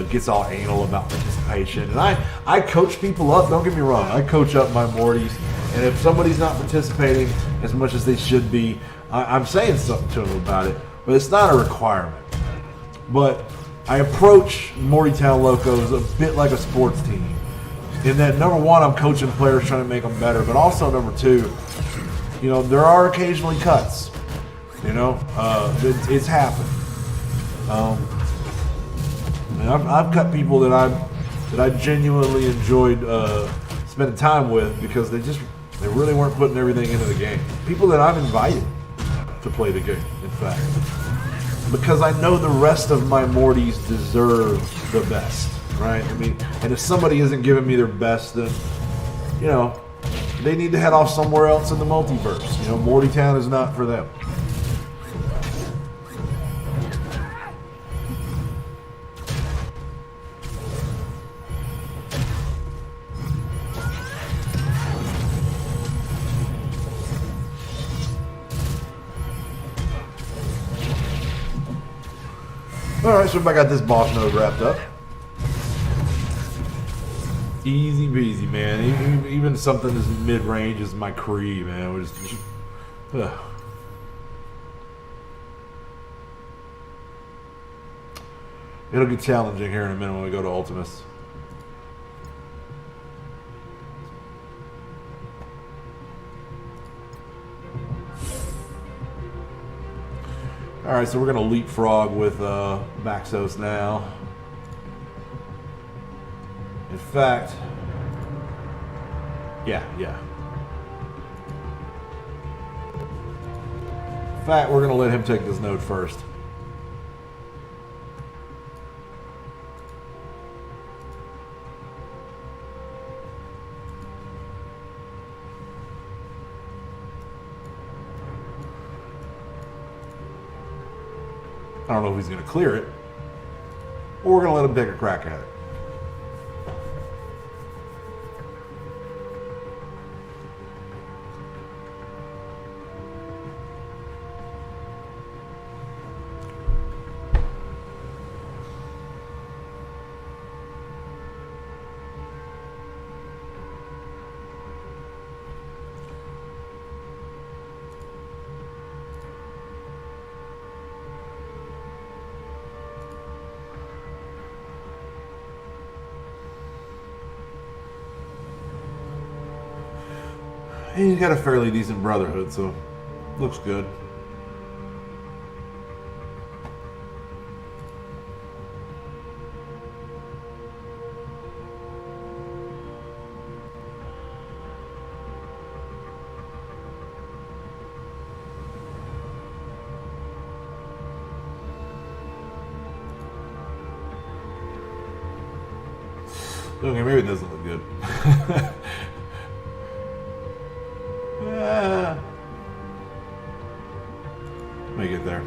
gets all anal about participation. And I coach people up, don't get me wrong. I coach up my Mortys. And if somebody's not participating as much as they should be, I'm saying something to them about it. But it's not a requirement. But I approach Mortytown Locos a bit like a sports team. In that, number one, I'm coaching players trying to make them better, but also number two, you know, there are occasionally cuts. You know, it's happened. And I've cut people that I genuinely enjoyed spending time with because they really weren't putting everything into the game. People that I've invited to play the game, in fact, because I know the rest of my Mortys deserve the best. Right? I mean, and if somebody isn't giving me their best, then, you know, they need to head off somewhere else in the multiverse. You know, Mortytown is not for them. Alright, so I got this boss node wrapped up. Easy peasy, man. Even something as mid-range as my Kree, man. We're just it'll get challenging here in a minute when we go to Ultimus. All right, so we're gonna leapfrog with Maxos now. In fact, yeah. In fact, we're gonna let him take this node first. I don't know if he's going to clear it, or we're going to let him take a crack at it. He's got a fairly decent brotherhood, so looks good. Okay, maybe it doesn't look good. Make it there.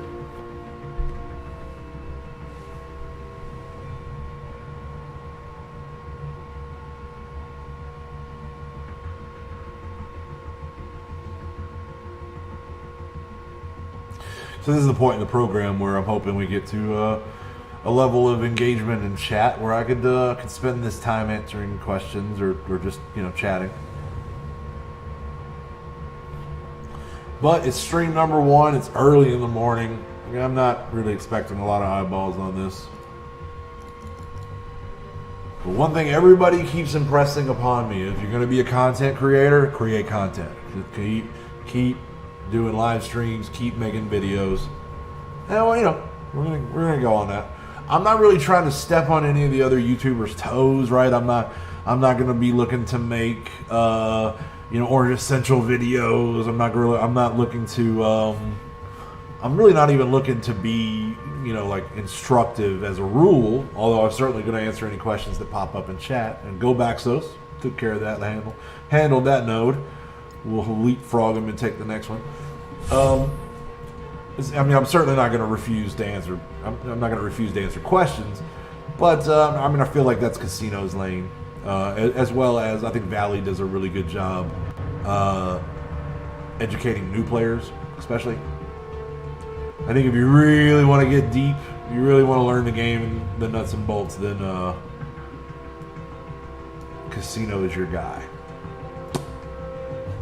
So this is the point in the program where I'm hoping we get to a level of engagement in chat where I could spend this time answering questions or just, you know, chatting. But it's stream number 1. It's early in the morning. I'm not really expecting a lot of eyeballs on this. But one thing everybody keeps impressing upon me is, if you're going to be a content creator, create content. Just keep doing live streams, keep making videos. And well, you know, we're gonna go on that. I'm not really trying to step on any of the other YouTubers' toes, right? I'm not going to be looking to make you know, Orange Essential videos. I'm not looking to I'm really not even looking to be, you know, like instructive as a rule, although I'm certainly going to answer any questions that pop up in chat. And Go Baxos took care of that, handled that node. We'll leapfrog him and take the next one. I mean, I'm certainly not going to refuse to answer. I'm not going to refuse to answer questions, but I mean, I feel like that's Casino's lane, as well as I think Valley does a really good job educating new players, especially. I think if you really want to get deep, you really want to learn the game, the nuts and bolts, then Casino is your guy.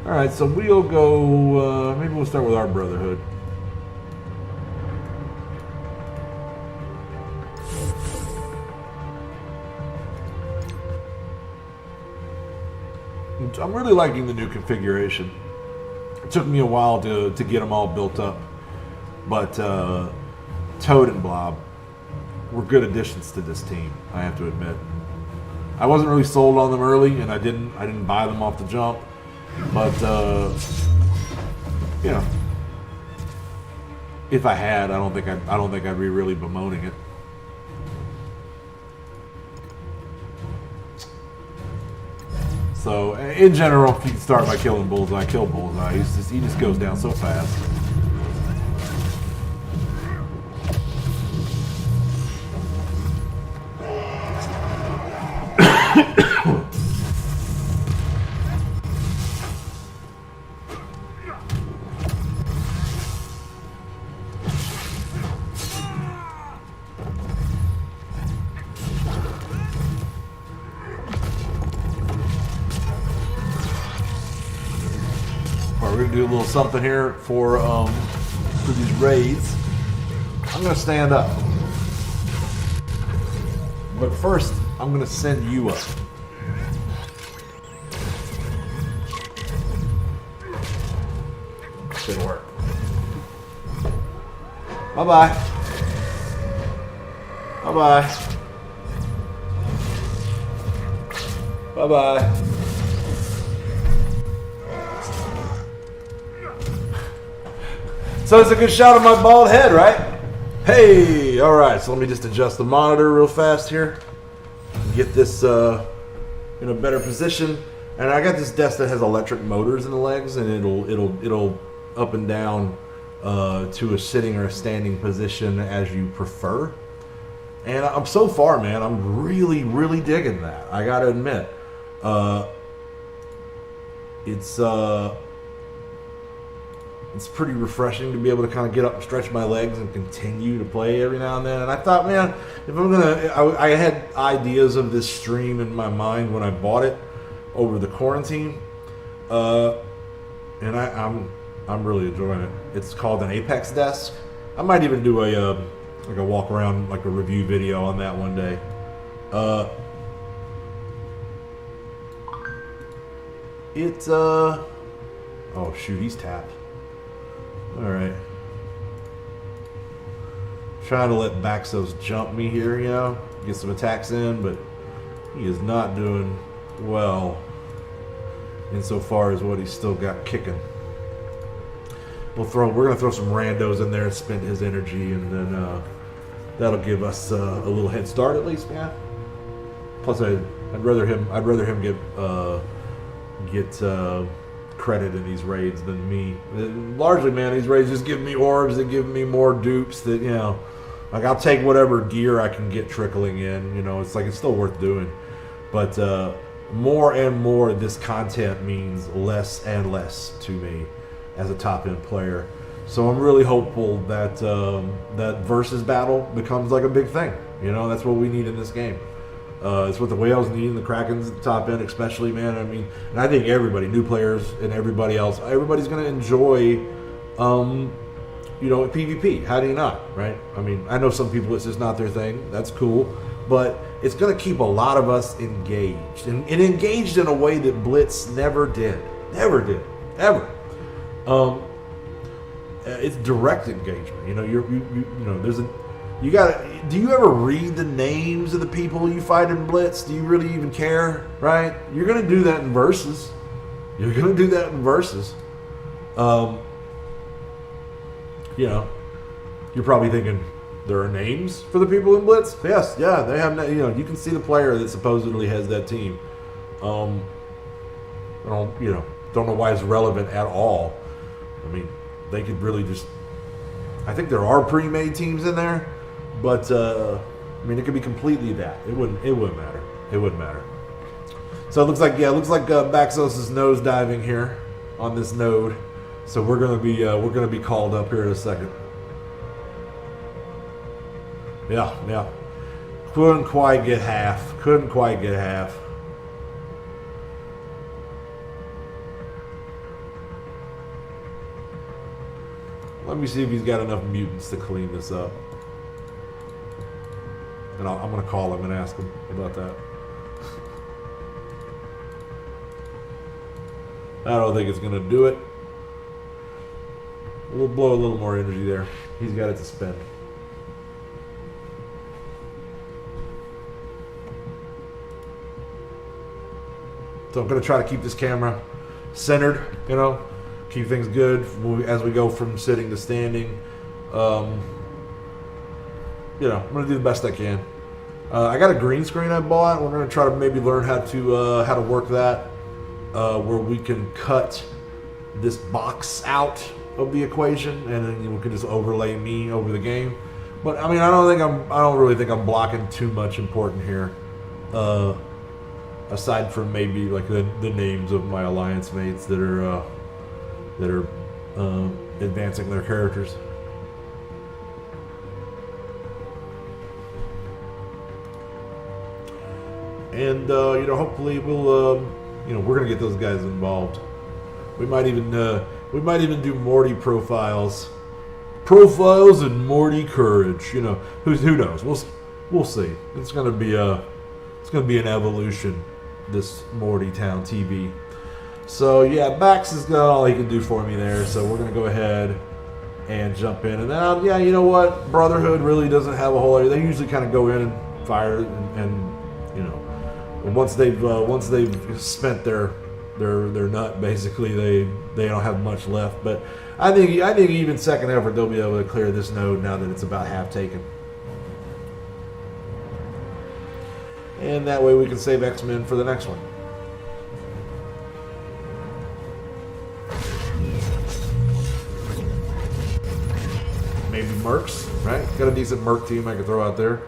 All right, so we'll go. Maybe we'll start with our brotherhood. I'm really liking the new configuration. It took me a while to get them all built up, but Toad and Blob were good additions to this team, I have to admit. I wasn't really sold on them early, and I didn't buy them off the jump, but you know, if I had, I don't think I'd be really bemoaning it. So, in general, if you can start by killing Bullseye, kill Bullseye. He just goes down so fast. We're gonna do a little something here for these raids. I'm gonna stand up, but first I'm gonna send you up. Should work. Bye-bye. Bye-bye. Bye-bye. So it's a good shot of my bald head, right? Hey, all right. So let me just adjust the monitor real fast here. Get this in a better position. And I got this desk that has electric motors in the legs, and it'll up and down to a sitting or a standing position as you prefer. And I'm so far, man, I'm really digging that. I gotta admit, it's pretty refreshing to be able to kind of get up and stretch my legs and continue to play every now and then. And I thought, man, if I'm gonna, I had ideas of this stream in my mind when I bought it over the quarantine, and I'm really enjoying it. It's called an Apex desk. I might even do a like a walk around, like a review video on that one day. Oh shoot, he's tapped. All right. Trying to let Baxos jump me here, you know, get some attacks in, but he is not doing well insofar as what he's still got kicking. We're gonna throw some randos in there and spend his energy, and then that'll give us a little head start at least, man. Plus, I'd rather him get credit in these raids than me. Largely, man, these raids just give me orbs and give me more dupes that, you know, like I'll take whatever gear I can get trickling in, you know, it's like it's still worth doing. But more and more this content means less and less to me as a top end player. So I'm really hopeful that that versus battle becomes like a big thing. You know, that's what we need in this game. It's what the whales need, and the Krakens at the top end especially, man. I mean, and I think everybody, new players and everybody else, everybody's going to enjoy, you know, PvP. How do you not, right? I mean, I know some people, it's just not their thing. That's cool. But it's going to keep a lot of us engaged. And engaged in a way that Blitz never did. Never did. Ever. It's direct engagement. You know, you know, there's a... You gotta. Do you ever read the names of the people you fight in Blitz? Do you really even care? Right? You're gonna do that in versus. You're gonna do that in versus. You know, you're probably thinking there are names for the people in Blitz. Yes, yeah, they have. You know, you can see the player that supposedly has that team. I don't. You know, don't know why it's relevant at all. I mean, they could really just. I think there are pre-made teams in there. But I mean, it could be completely that. It wouldn't matter. It wouldn't matter. So it looks like Baxos is nose diving here on this node. So we're gonna be called up here in a second. Yeah. Couldn't quite get half. Let me see if he's got enough mutants to clean this up. And I'm going to call him and ask him about that. I don't think it's going to do it. We'll blow a little more energy there. He's got it to spend. So I'm going to try to keep this camera centered, you know, keep things good as we go from sitting to standing. You know, I'm gonna do the best I can. I got a green screen I bought. We're gonna try to maybe learn how to work that, where we can cut this box out of the equation, and then we can just overlay me over the game. But I mean, I don't really think I'm blocking too much important here, aside from maybe like the names of my alliance mates that are advancing their characters. And you know, hopefully we'll you know, we're gonna get those guys involved. We might even do Morty profiles and Morty courage. You know, who knows? We'll see. It's gonna be an evolution, this Mortytown TV. So yeah, Bax has got all he can do for me there. So we're gonna go ahead and jump in. And then, yeah, you know what? Brotherhood really doesn't have a whole lot. They usually kind of go in and fire, and you know, once they've spent their nut, basically they don't have much left. But I think even second effort they'll be able to clear this node now that it's about half taken. And that way we can save X-Men for the next one. Maybe Mercs, right? Got a decent Merc team I could throw out there.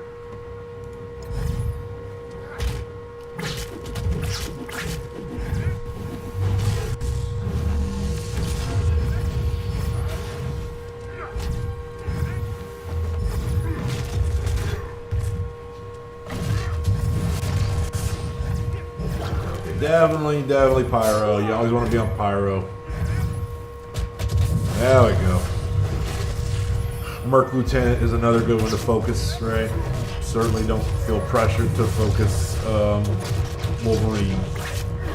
Definitely Pyro. You always want to be on Pyro. There we go. Merc Lieutenant is another good one to focus, right? Certainly don't feel pressured to focus Wolverine.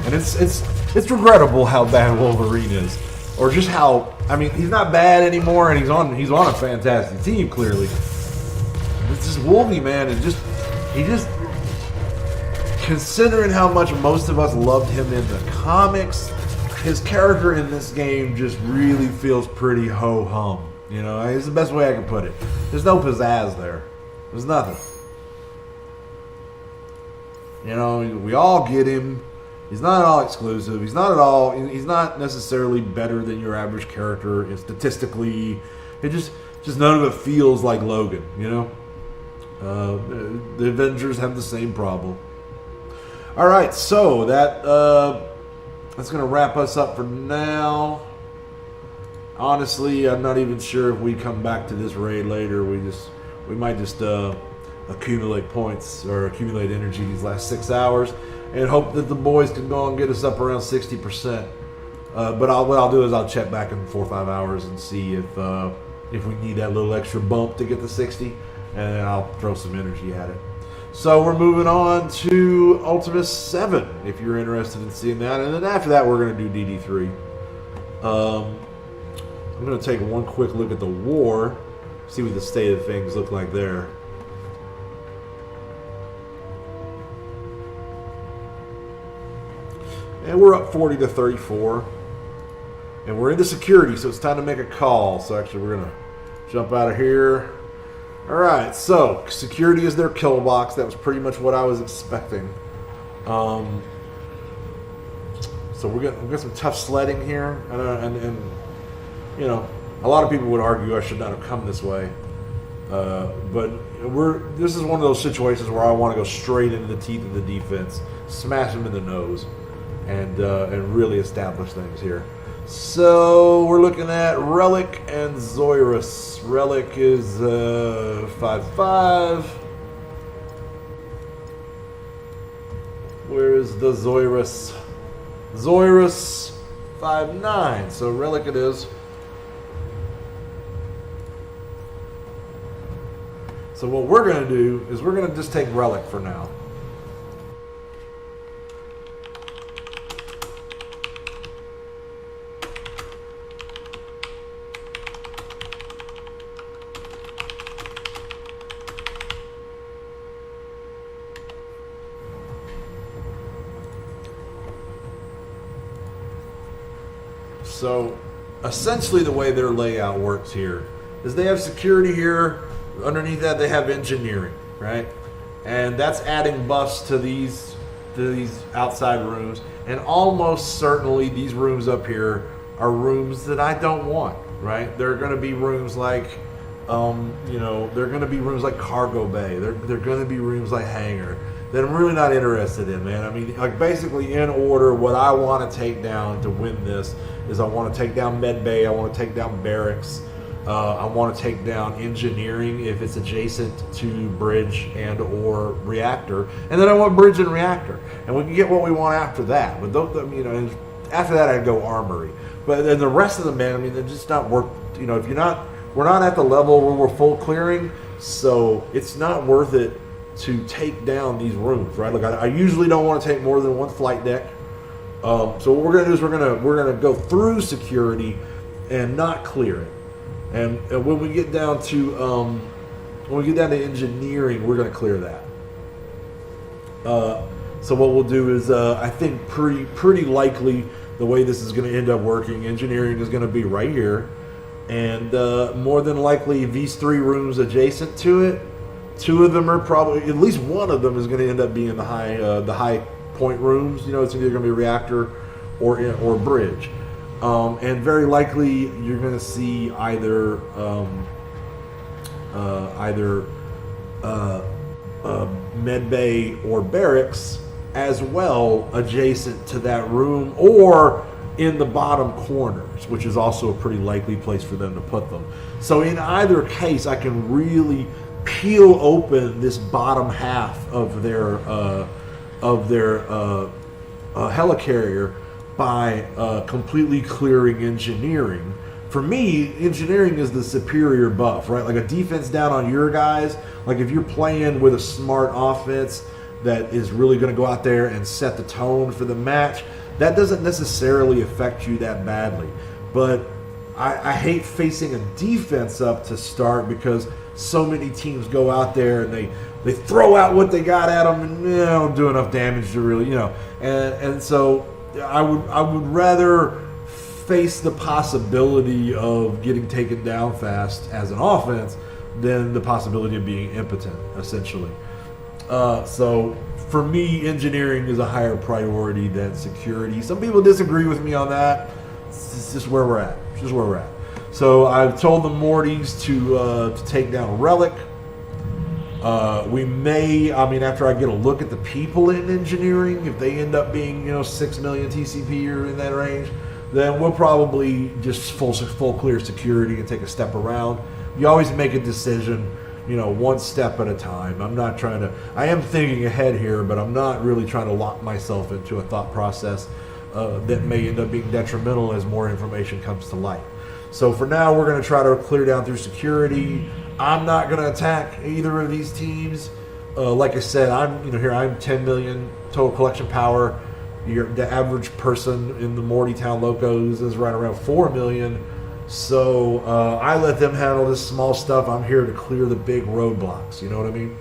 And it's regrettable how bad Wolverine is. Or just how, I mean, he's not bad anymore, and he's on a fantastic team, clearly. It's just Wolvie, man, he just considering how much most of us loved him in the comics, his character in this game just really feels pretty ho-hum. You know, it's the best way I can put it. There's no pizzazz there. There's nothing. You know, we all get him. He's not at all exclusive. He's not necessarily better than your average character. And statistically, it just none of it feels like Logan, you know? The Avengers have the same problem. All right, so that's going to wrap us up for now. Honestly, I'm not even sure if we come back to this raid later. We might just accumulate points or accumulate energy these last 6 hours and hope that the boys can go and get us up around 60%. But what I'll do is I'll check back in 4 or 5 hours and see if we need that little extra bump to get to 60, and then I'll throw some energy at it. So we're moving on to Ultimus 7, if you're interested in seeing that. And then after that, we're going to do DD3. I'm going to take one quick look at the war, see what the state of things look like there. And we're up 40 to 34. And we're into security, so it's time to make a call. So actually, we're going to jump out of here. Alright, so security is their kill box. That was pretty much what I was expecting. So we're got some tough sledding here, and you know, a lot of people would argue I should not have come this way. But this is one of those situations where I want to go straight into the teeth of the defense, smash them in the nose, and really establish things here. So we're looking at Relic and Zoirus. Relic is 5/5. Where is the Zoirus? Zoirus 5/9. So Relic it is. So what we're going to do is we're going to just take Relic for now. So essentially the way their layout works here is they have security here. Underneath that they have engineering, right? And that's adding buffs to these outside rooms. And almost certainly these rooms up here are rooms that I don't want, right? They're going to be rooms like, you know, they're going to be rooms like Cargo Bay. They're going to be rooms like Hangar that I'm really not interested in, man. I mean, like basically in order, what I want to take down to win this is I want to take down Med Bay. I want to take down Barracks. I want to take down engineering if it's adjacent to bridge and or reactor, and then I want bridge and reactor, and we can get what we want after that. But you know, and after that I'd go armory. But then the rest of them, man, I mean, they're just not worth. You know, if you're not, we're not at the level where we're full clearing, so it's not worth it to take down these rooms, right? Like I usually don't want to take more than one flight deck. So what we're gonna do is we're gonna go through security and not clear it. And when we get down to engineering, we're going to clear that. So what we'll do is, I think pretty likely the way this is going to end up working, engineering is going to be right here, and more than likely these 3 rooms adjacent to it, 2 of them are probably, at least one of them is going to end up being the high point rooms. You know, it's either going to be reactor or bridge, and very likely you're going to see either med bay or barracks as well adjacent to that room, or in the bottom corners, which is also a pretty likely place for them to put them. So in either case, I can really peel open this bottom half of their helicarrier by completely clearing engineering. For me, engineering is the superior buff, right? Like a defense down on your guys. Like if you're playing with a smart offense that is really going to go out there and set the tone for the match, that doesn't necessarily affect you that badly. But I hate facing a defense up to start, because so many teams go out there and they throw out what they got at them and don't do enough damage to really, and so I would rather face the possibility of getting taken down fast as an offense than the possibility of being impotent, essentially. So for me, engineering is a higher priority than security. Some people disagree with me on that. It's just where we're at. It's just where we're at. So I've told the Mortys to take down a relic. We may, after I get a look at the people in engineering, if they end up being 6 million TCP or in that range, then we'll probably just full clear security and take a step around. You always make a decision, one step at a time. I am thinking ahead here, but I'm not really trying to lock myself into a thought process that may end up being detrimental as more information comes to light. So for now, we're going to try to clear down through security. I'm not going to attack either of these teams. Like I said, I'm 10 million total collection power. The average person in the Mortytown Locos is right around 4 million. So I let them handle this small stuff. I'm here to clear the big roadblocks. You know what I mean?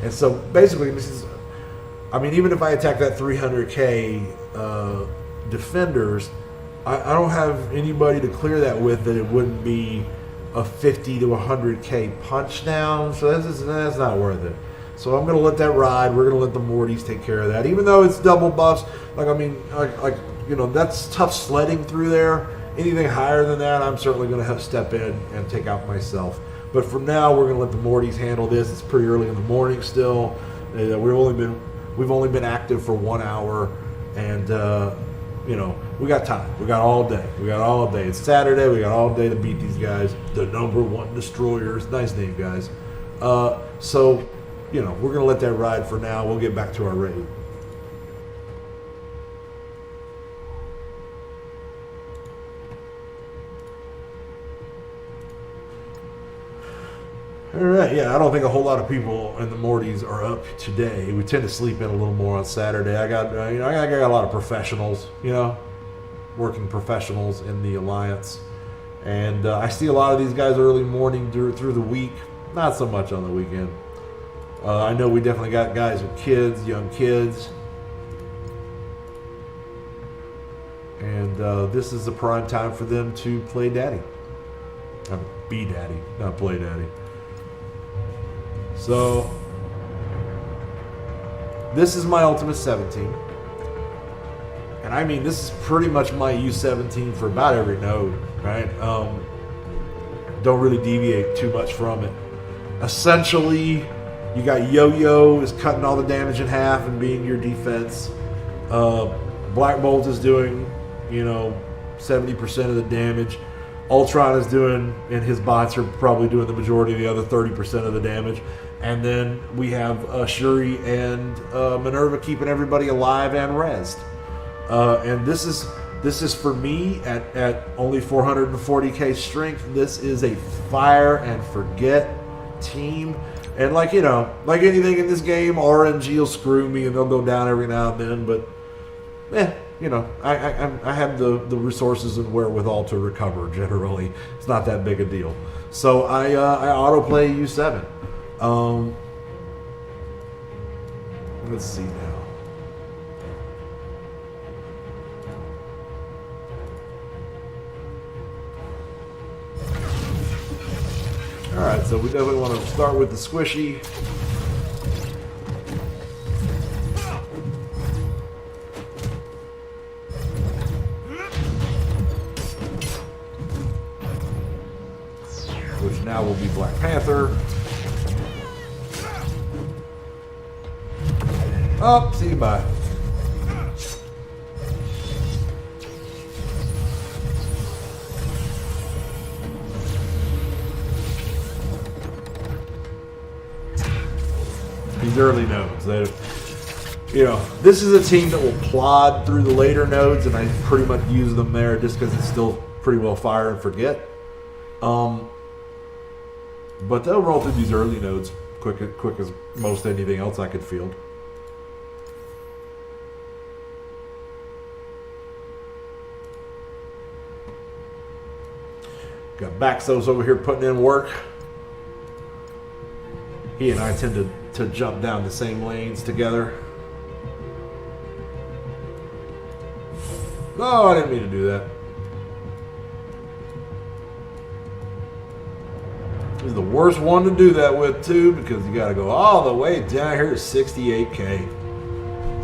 And so basically, this is, even if I attack that 300K defenders, I don't have anybody to clear that with that it wouldn't be a 50 to 100K punch down. So that's not worth it. So I'm going to let that ride. We're going to let the Mortys take care of that. Even though it's double buffs, that's tough sledding through there. Anything higher than that, I'm certainly going to have to step in and take out myself. But for now, we're going to let the Mortys handle this. It's pretty early in the morning still. We've only been active for 1 hour, and we got time. We got all day. It's Saturday. We got all day to beat these guys. The #1 destroyers. Nice name, guys. So we're going to let that ride for now. We'll get back to our raid. All right, yeah, I don't think a whole lot of people in the Mortys are up today. We tend to sleep in a little more on Saturday. I got a lot of professionals, working professionals in the Alliance. And I see a lot of these guys early morning through the week, not so much on the weekend. I know we definitely got guys with kids, young kids. And this is the prime time for them to play daddy. Be daddy, not play daddy. So, this is my Ultimate 17. And this is pretty much my U17 for about every node, right? Don't really deviate too much from it. Essentially, you got Yo-Yo is cutting all the damage in half and being your defense. Black Bolt is doing, 70% of the damage. Ultron is doing, and his bots are probably doing the majority of the other 30% of the damage. And then we have Shuri and Minerva keeping everybody alive and rezzed. And this is for me at only 440k strength. This is a fire and forget team. And like anything in this game, RNG will screw me and they'll go down every now and then. But you know, I have the resources and wherewithal to recover. Generally, it's not that big a deal. So I autoplay U7. Let's see now. All right, so we definitely want to start with the squishy. Which now will be Black Panther. Oh, see you, bye. These early nodes, you know, this is a team that will plod through the later nodes, and I pretty much use them there just because it's still pretty well fire and forget. But they'll roll through these early nodes quick as most anything else I could field. Got Baxos over here putting in work. He and I tend to jump down the same lanes together. Oh, I didn't mean to do that. He's the worst one to do that with too, because you got to go all the way down here to 68K.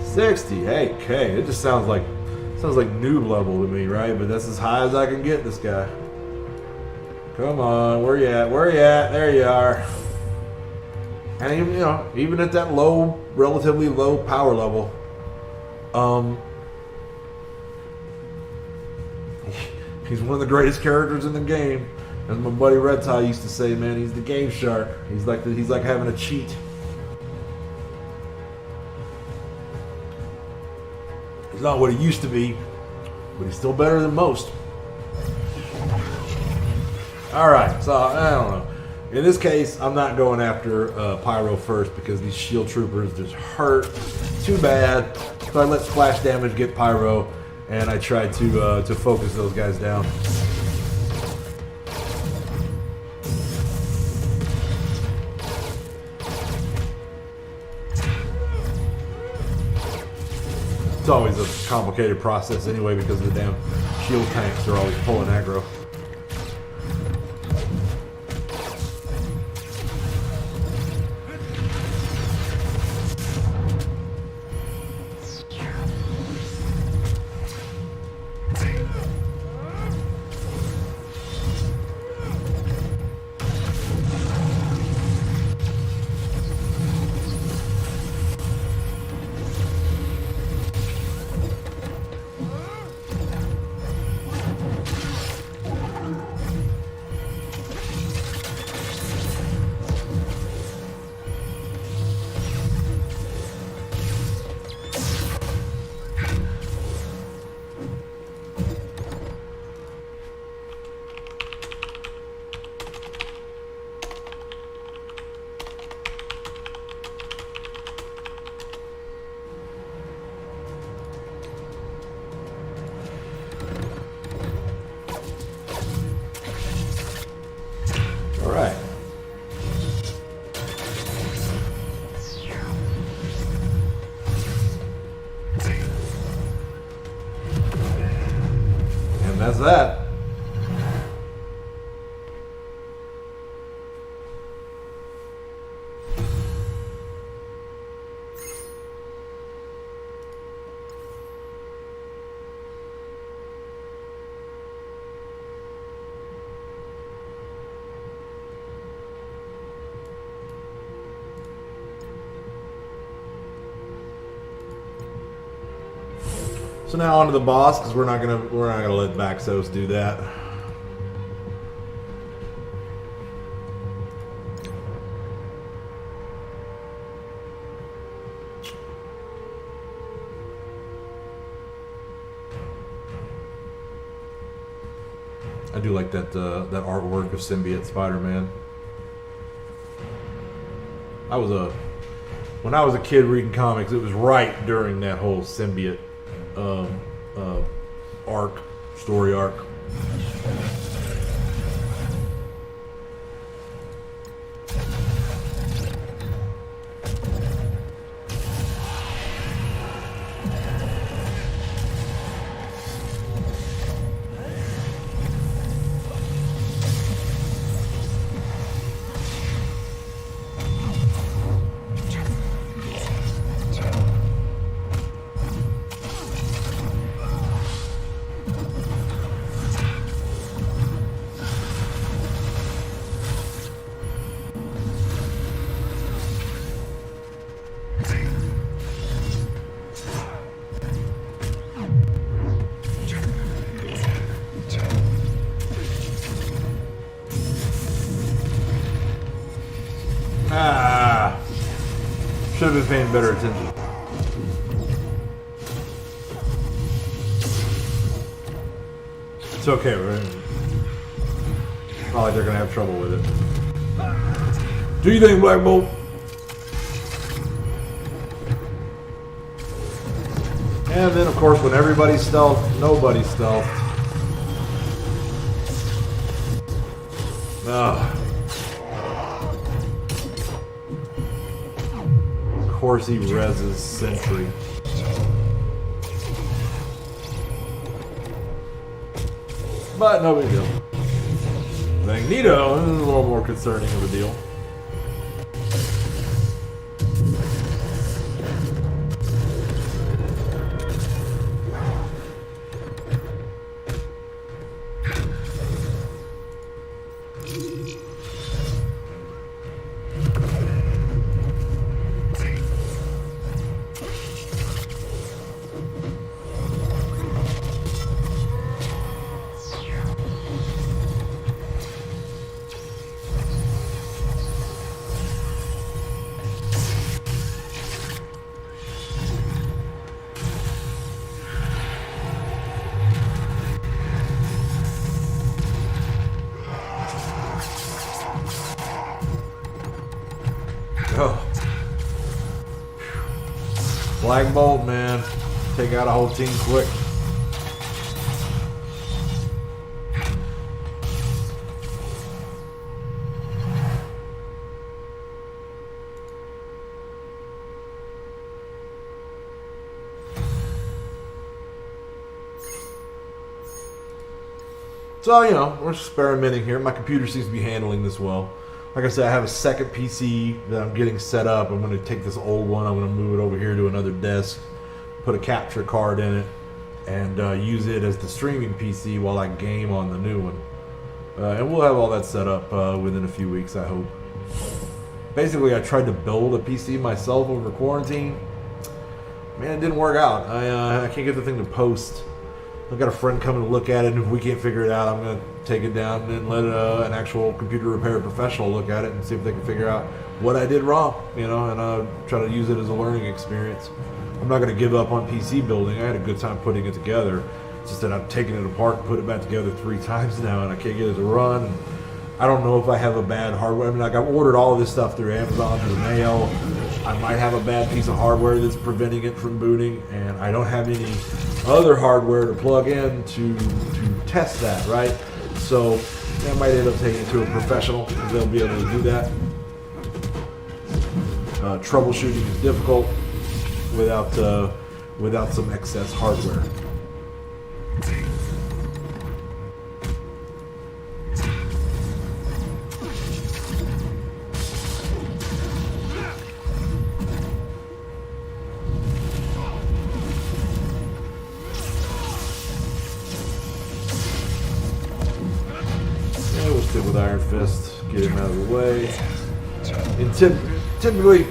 68K. It just sounds like noob level to me, right? But that's as high as I can get this guy. Come on, where you at? Where you at? There you are. And even, you know, even at that low, relatively low power level, he's one of the greatest characters in the game. As my buddy Red Tie used to say, man, he's the game shark. He's like having a cheat. He's not what he used to be, but he's still better than most. All right, so I don't know. In this case, I'm not going after Pyro first because these shield troopers just hurt too bad. So I let splash damage get Pyro, and I try to focus those guys down. It's always a complicated process anyway because the damn shield tanks are always pulling aggro. That's that. So now onto the boss, because we're not gonna let Baxos do that. I do like that that artwork of Symbiote Spider-Man. When I was a kid reading comics, it was right during that whole symbiote story arc. Ah, should have been paying better attention. It's okay, right? It's not like they're gonna have trouble with it. Do you think, Black Bolt? And then, of course, when everybody's stealth, nobody's stealth. Of course he reses Sentry. But no big deal. Magneto is a little more concerning of a deal. Oh. Black Bolt, man. Take out a whole team quick. So, you know, we're experimenting here. My computer seems to be handling this well. Like I said, I have a second PC that I'm getting set up. I'm going to take this old one. I'm going to move it over here to another desk, put a capture card in it, and use it as the streaming PC while I game on the new one. And we'll have all that set up within a few weeks, I hope. Basically, I tried to build a PC myself over quarantine. Man, it didn't work out. I can't get the thing to post. I've got a friend coming to look at it, and if we can't figure it out, I'm going to take it down and let an actual computer repair professional look at it and see if they can figure out what I did wrong, you know, and try to use it as a learning experience. I'm not going to give up on PC building. I had a good time putting it together. It's just that I've taken it apart and put it back together 3 times now, and I can't get it to run. I don't know if I have a bad hardware. I mean, like, I ordered all of this stuff through Amazon, through the mail. I might have a bad piece of hardware that's preventing it from booting, and I don't have any other hardware to plug in to test that, right? So I might end up taking it to a professional, because they'll be able to do that. Troubleshooting is difficult without some excess hardware. We'll stick with Iron Fist, get him out of the way. And typically,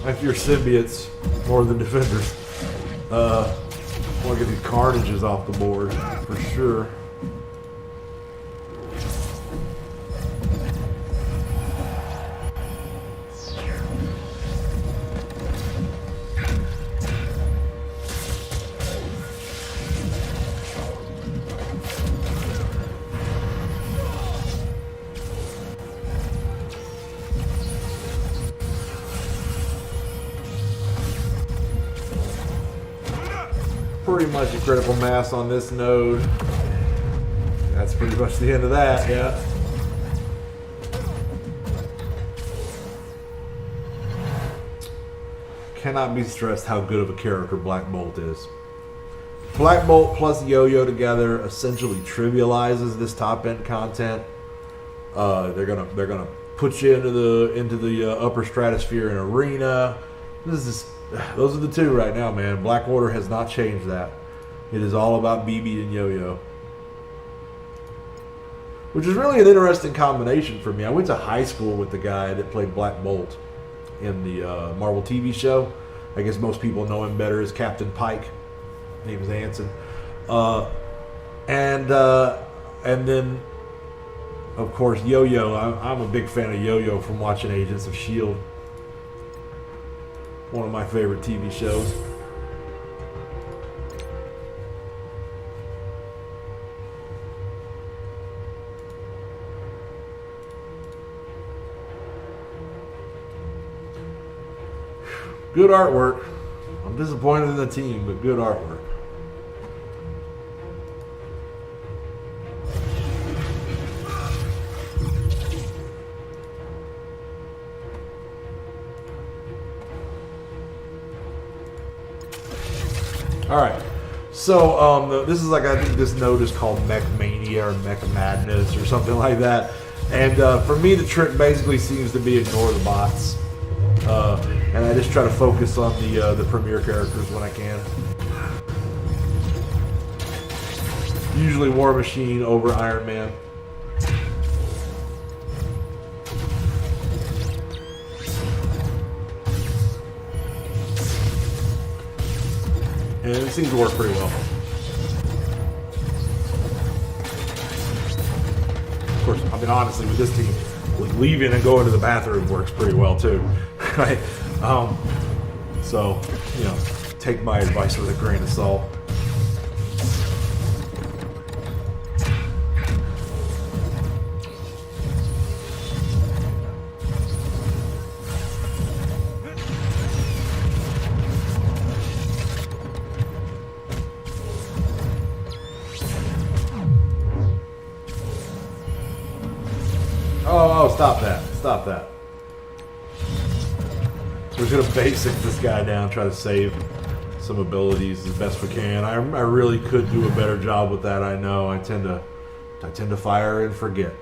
I fear symbiotes more than defenders. I want to get these carnages off the board for sure. Pretty much a critical mass on this node. That's pretty much the end of that, yeah. Cannot be stressed how good of a character Black Bolt is. Black Bolt plus Yo-Yo together essentially trivializes this top end content. They're gonna put you into the upper stratosphere in arena. Those are the two right now, man. Black Order has not changed that. It is all about BB and Yo-Yo, which is really an interesting combination for me. I went to high school with the guy that played Black Bolt in the Marvel TV show. I guess most people know him better as Captain Pike. His name is Anson. And then, of course, Yo-Yo. I'm a big fan of Yo-Yo from watching Agents of S.H.I.E.L.D. One of my favorite TV shows. Good artwork. I'm disappointed in the team, but good artwork. All right. So this is like, I think this node is called Mech Mania or Mech Madness or something like that. And for me, the trick basically seems to be ignore the bots. And I just try to focus on the premier characters when I can. Usually War Machine over Iron Man. And it seems to work pretty well. Of course, I mean, honestly, with this team, leaving and going to the bathroom works pretty well too. Right? So, you know, take my advice with a grain of salt. Oh, stop that. Stop that. So we're going to basic this guy down, try to save some abilities as best we can. I really could do a better job with that, I know. I tend to fire and forget.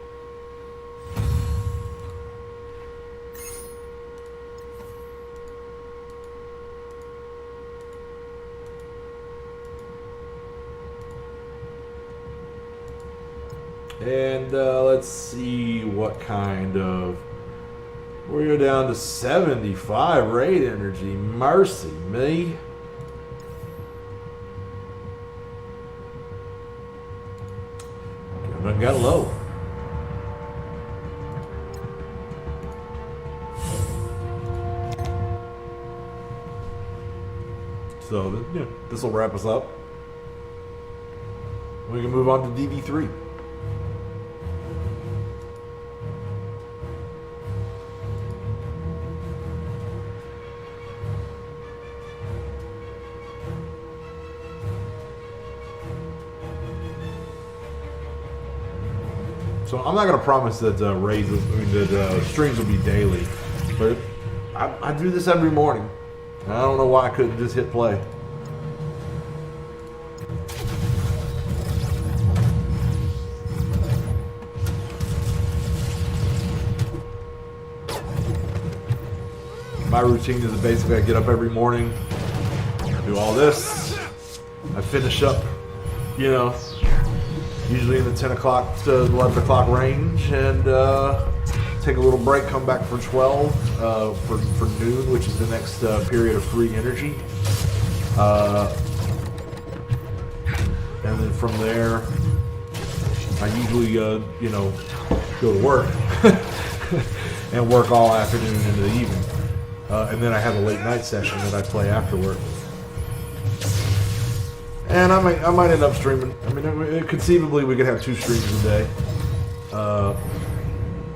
And let's see what kind of... We're down to 75 raid energy. Mercy me. Everyone got low. So yeah, this will wrap us up. We can move on to DD3. So I'm not going to promise that streams will be daily, but I do this every morning. I don't know why I couldn't just hit play. My routine is basically I get up every morning, do all this, I finish up, you know, usually in the 10 o'clock to 11 o'clock range, and take a little break, come back for 12 for noon, which is the next period of free energy. And then from there, I usually, you know, go to work and work all afternoon into the evening. And then I have a late night session that I play after work. And I might end up streaming. I mean, conceivably we could have 2 streams a day. I'm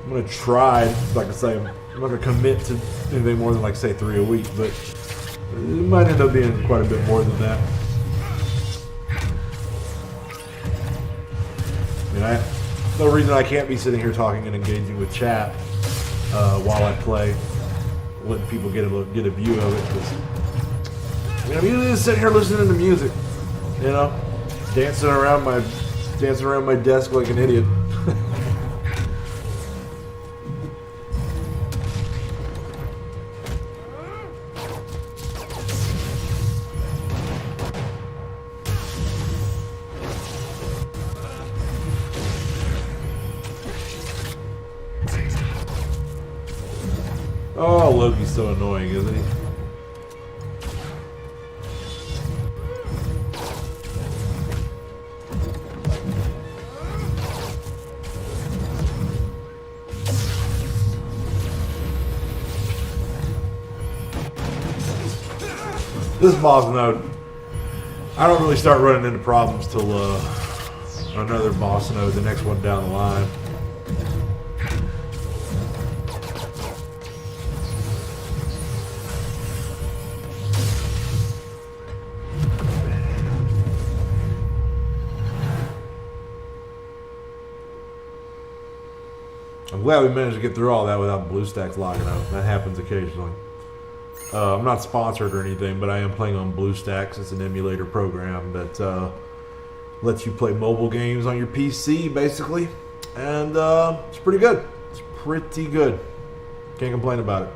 gonna try, like I say, I'm not gonna commit to anything more than, like, say 3 a week, but it might end up being quite a bit more than that. And no reason I can't be sitting here talking and engaging with chat while I play, letting people get a view of it. Because I'm usually just sitting here listening to music, you know, dancing around my desk like an idiot. Oh, Loki's so annoying, isn't he? This boss node, I don't really start running into problems till another boss node, the next one down the line. I'm glad we managed to get through all that without BlueStacks locking up. That happens occasionally. I'm not sponsored or anything, but I am playing on BlueStacks. It's an emulator program that lets you play mobile games on your PC, basically. And it's pretty good. It's pretty good. Can't complain about it.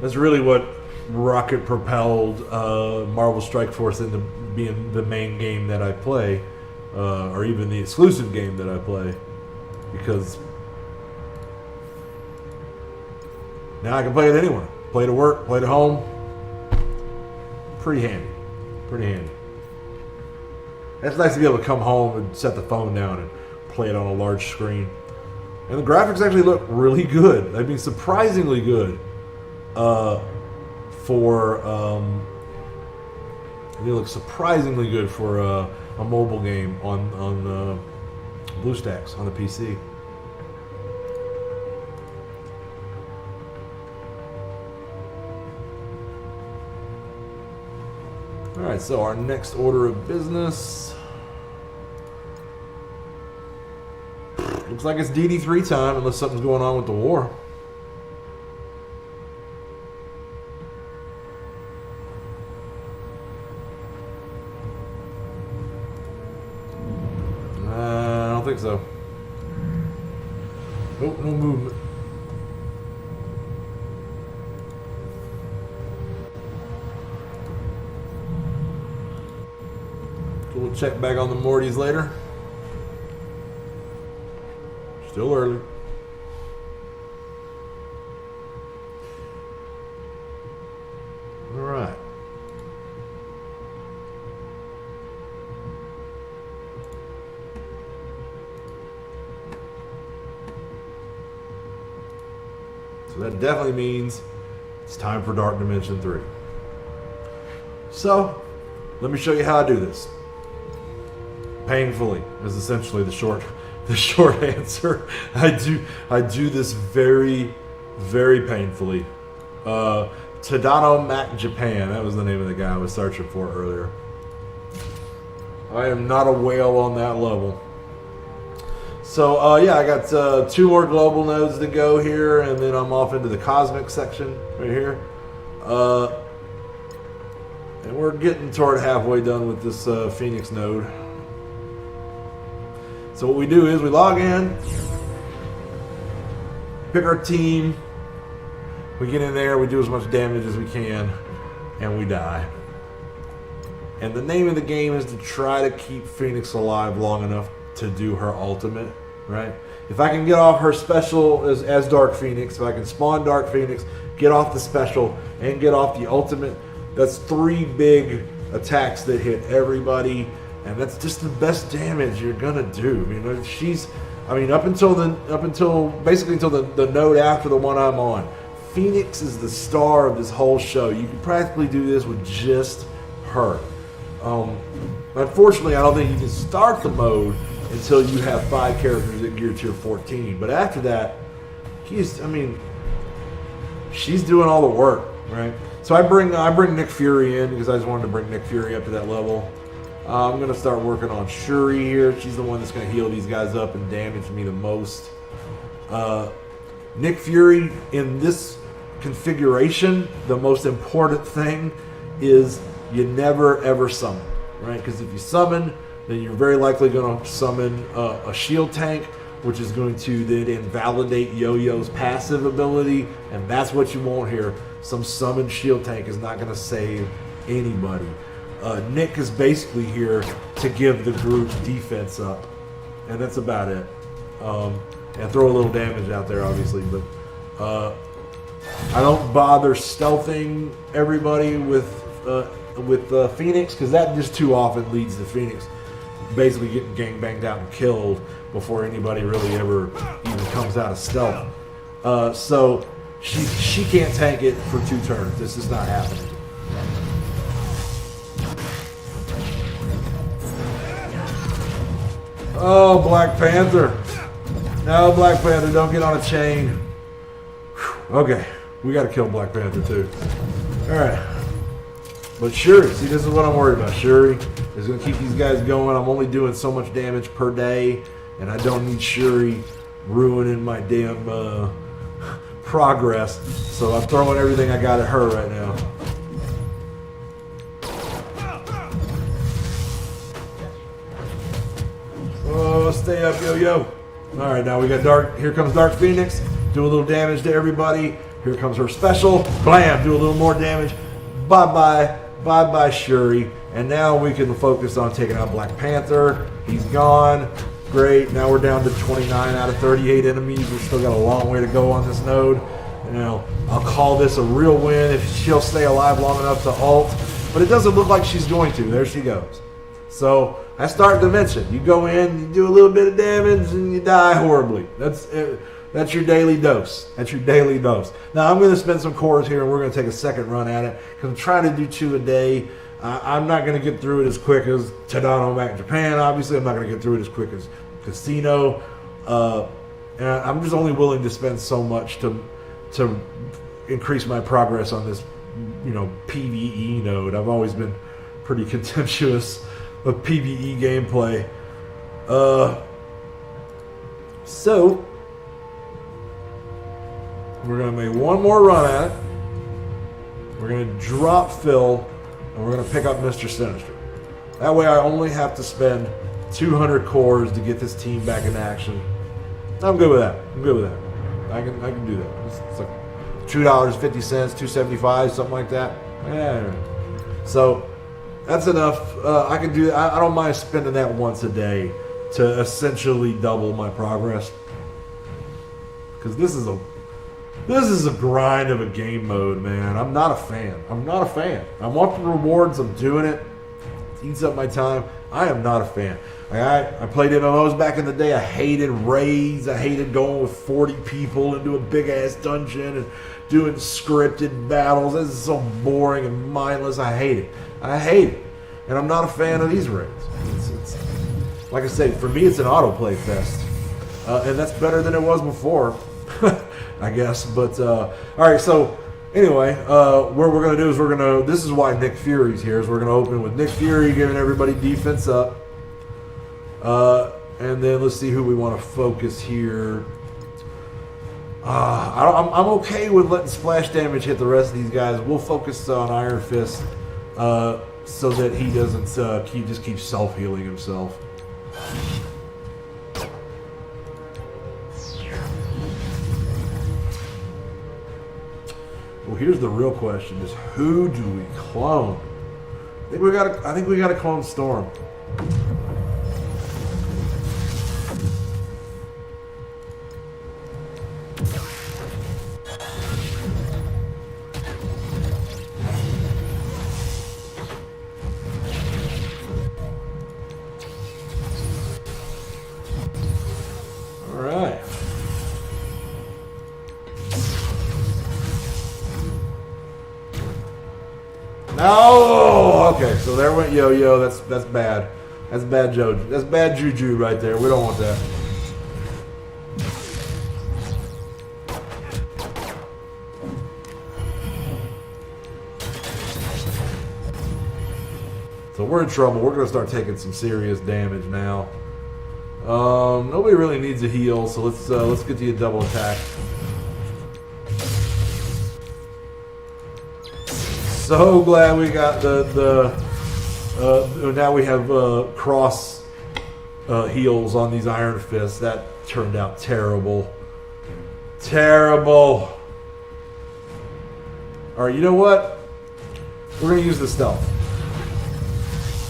That's really what rocket propelled Marvel Strike Force into being the main game that I play. Or even the exclusive game that I play, because now I can play it anywhere. Play it at work, play it at home. Pretty handy. Pretty handy. It's nice to be able to come home and set the phone down and play it on a large screen. And the graphics actually look really good. I mean, surprisingly good they look surprisingly good for a mobile game on BlueStacks on the PC. All right, so our next order of business looks like it's DD3 time, unless something's going on with the war. I don't think so. Nope, no movement. So we'll check back on the Mortys later. Still early. All right. So that definitely means it's time for Dark Dimension 3. So, let me show you how I do this. Painfully is essentially the short answer. I do this very, very painfully. Tadano Mac Japan, that was the name of the guy I was searching for earlier. I am not a whale on that level. So yeah, I got 2 more global nodes to go here, and then I'm off into the cosmic section right here. And we're getting toward halfway done with this Phoenix node. So what we do is we log in, pick our team, we get in there, we do as much damage as we can, and we die. And the name of the game is to try to keep Phoenix alive long enough to do her ultimate, right? If I can get off her special as Dark Phoenix, if I can spawn Dark Phoenix, get off the special, and get off the ultimate, that's 3 big attacks that hit everybody. And that's just the best damage you're gonna do. I mean, up until basically the node after the one I'm on, Phoenix is the star of this whole show. You can practically do this with just her. Unfortunately, I don't think you can start the mode until you have 5 characters at gear tier 14. But after that, she's doing all the work, right? So I bring Nick Fury in because I just wanted to bring Nick Fury up to that level. I'm going to start working on Shuri here. She's the one that's going to heal these guys up and damage me the most. Nick Fury, in this configuration, the most important thing is you never ever summon, right? Because if you summon, then you're very likely going to summon a shield tank, which is going to then invalidate Yo-Yo's passive ability, and that's what you want here. Some summoned shield tank is not going to save anybody. Nick is basically here to give the group defense up, and that's about it. And throw a little damage out there, obviously, but I don't bother stealthing everybody with Phoenix, because that just too often leads to Phoenix basically getting gangbanged out and killed before anybody really ever even comes out of stealth. So she can't tank it for 2 turns. This is not happening. Oh, Black Panther. No, Black Panther, don't get on a chain. Whew. Okay, we got to kill Black Panther too. All right. But Shuri, see, this is what I'm worried about. Shuri is going to keep these guys going. I'm only doing so much damage per day, and I don't need Shuri ruining my damn progress. So I'm throwing everything I got at her right now. Oh, stay up, Yo-Yo. All right, now we got Dark. Here comes Dark Phoenix. Do a little damage to everybody. Here comes her special. Blam, do a little more damage. Bye-bye. Bye-bye, Shuri. And now we can focus on taking out Black Panther. He's gone. Great. Now we're down to 29 out of 38 enemies. We've still got a long way to go on this node. You know, I'll call this a real win if she'll stay alive long enough to ult. But it doesn't look like she's going to. There she goes. So that's Dark Dimension. You go in, you do a little bit of damage, and you die horribly. That's your daily dose. That's your daily dose. Now I'm going to spend some cores here, and we're going to take a second run at it, because I'm trying to do 2 a day. I'm not going to get through it as quick as Tadano back in Japan, obviously. I'm not going to get through it as quick as Casino. And I'm just only willing to spend so much to increase my progress on this, PvE node. I've always been pretty contemptuous of PvE gameplay. So we're going to make one more run at it. We're going to drop Phil, and we're going to pick up Mr. Sinister. That way I only have to spend 200 cores to get this team back in action. I'm good with that. I'm good with that. I can do that. It's like $2.50, $2.75, something like that. Yeah. So that's enough. I can do. I don't mind spending that once a day to essentially double my progress. Because this is a grind of a game mode, man. I'm not a fan. I'm not a fan. I want the rewards. I'm doing it. It eats up my time. I am not a fan. I played MMOs back in the day. I hated raids. I hated going with 40 people into a big-ass dungeon and doing scripted battles. This is so boring and mindless. I hate it. I hate it. And I'm not a fan of these raids. It's like I said, for me, it's an autoplay fest. And that's better than it was before, I guess. But, all right, so anyway, what we're going to do is this is why Nick Fury's here, is we're going to open with Nick Fury giving everybody defense up. And then let's see who we want to focus here. I'm okay with letting splash damage hit the rest of these guys. We'll focus on Iron Fist so that he doesn't just keep self-healing himself. Well, here's the real question: is who do we clone? I think we got to clone Storm. All right. No. Okay, so there went Yo-Yo. That's bad. That's bad Jojo. That's bad juju right there. We don't want that. So we're in trouble. We're going to start taking some serious damage now. Nobody really needs a heal, so let's get to a double attack. So glad we got now we have cross heals on these Iron Fists. That turned out terrible. Terrible. Alright, you know what? We're going to use the stealth.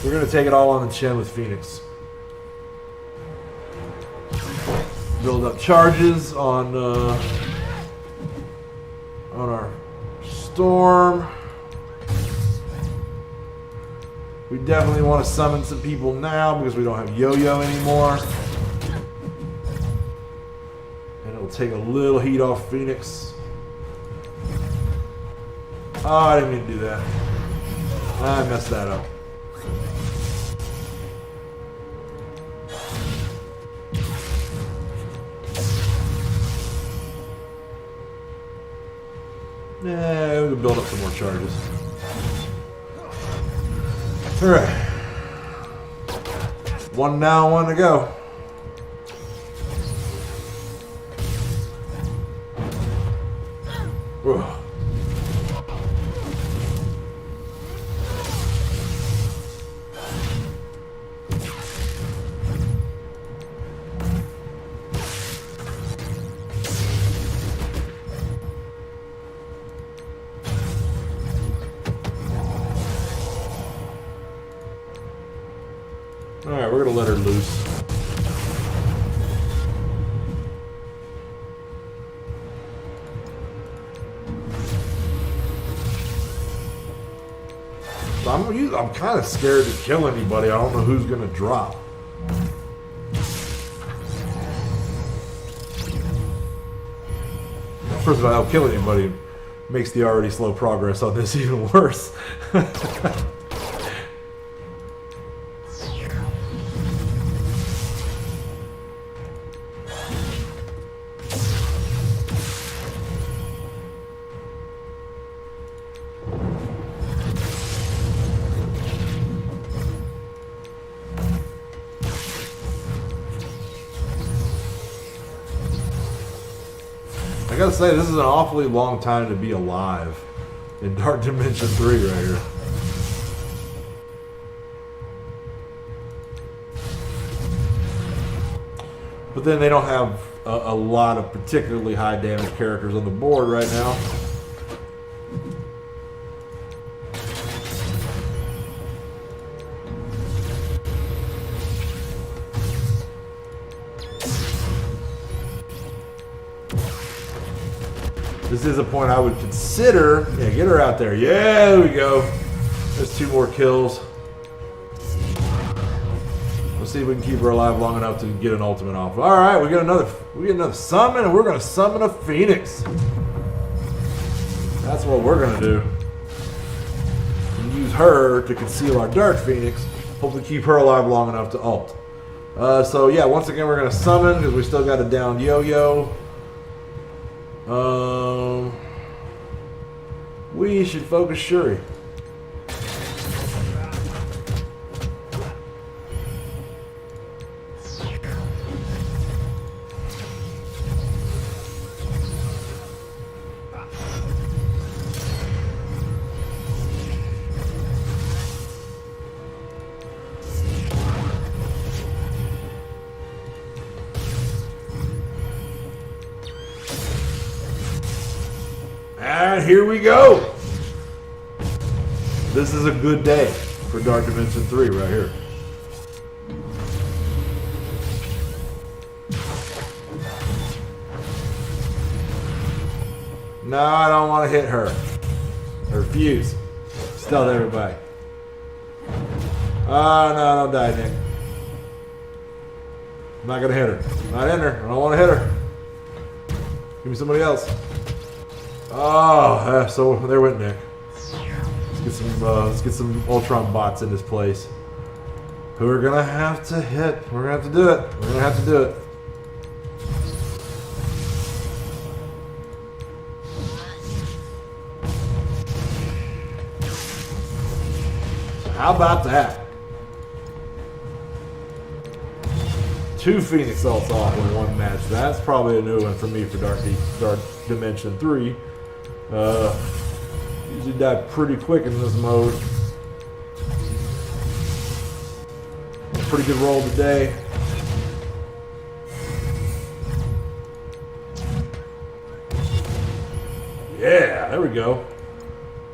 We're going to take it all on the chin with Phoenix. Build up charges on our Storm. We definitely want to summon some people now because we don't have Yo-Yo anymore. And it'll take a little heat off Phoenix. Oh, I didn't mean to do that. I messed that up. Yeah, we can build up some more charges. Alright. One down, one to go. Ugh. Alright, we're going to let her loose. So I'm kind of scared to kill anybody. I don't know who's going to drop. First of all, I'll kill anybody makes the already slow progress on this even worse. I gotta say, this is an awfully long time to be alive in Dark Dimension 3 right here. But then they don't have a lot of particularly high damage characters on the board right now. This is a point I would consider. Yeah, get her out there. Yeah, there we go. There's 2 more kills. Let's see if we can keep her alive long enough to get an ultimate off. All right, we get another summon, and we're gonna summon a Phoenix. That's what we're gonna do. And use her to conceal our Dark Phoenix. Hopefully, keep her alive long enough to ult. So yeah, once again, we're gonna summon because we still got a down Yo-Yo. We should focus Shuri. And here we go. This is a good day for Dark Dimension 3 right here. No, I don't want to hit her. I refuse. Stealth everybody. Oh, no, don't die, Nick. I'm not going to hit her. Not in her. I don't want to hit her. Give me somebody else. Oh, so there went Nick. Let's get some Ultron bots in this place. Who are gonna have to hit? We're gonna have to do it. We're gonna have to do it. How How about that? 2 Phoenix salts off in 1 match. That's probably a new one for me for Dark Dimension 3. Usually die pretty quick in this mode. Pretty good roll today. Yeah, there we go.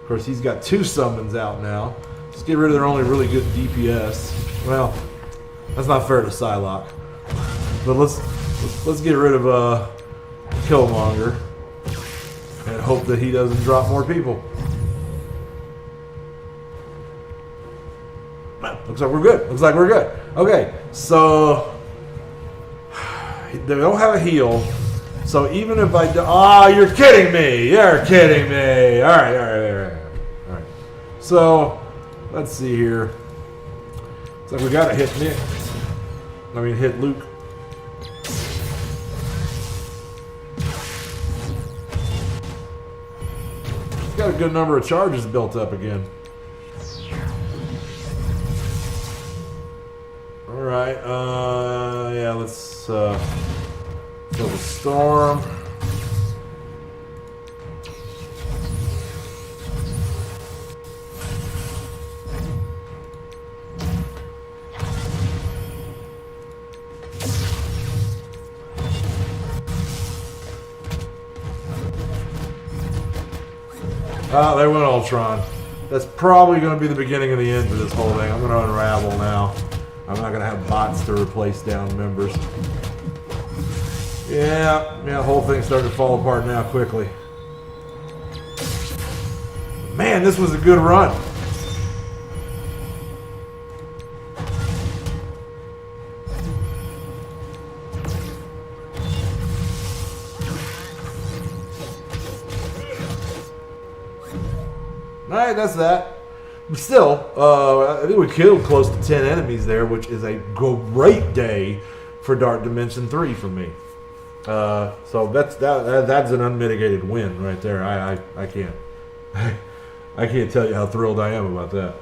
Of course, he's got 2 summons out now. Let's get rid of their only really good DPS. Well, that's not fair to Psylocke. But let's get rid of Killmonger and hope that he doesn't drop more people. Looks like we're good. Looks like we're good. Okay, so they don't have a heal. So even if I do, oh, you're kidding me. You're kidding me. All right. So let's see here. Looks like we got to hit Nick. I mean, hit Luke. He's got a good number of charges built up again. Alright, yeah, let's fill the storm. Oh, there went Ultron. That's probably going to be the beginning of the end for this whole thing. I'm going to unravel now. I'm not going to have bots to replace down members. Yeah, the whole thing's starting to fall apart now quickly. Man, this was a good run. Alright, that's that. But still, I think we killed close to 10 enemies there, which is a great day for Dark Dimension 3 for me. So that's an unmitigated win right there. I can't tell you how thrilled I am about that.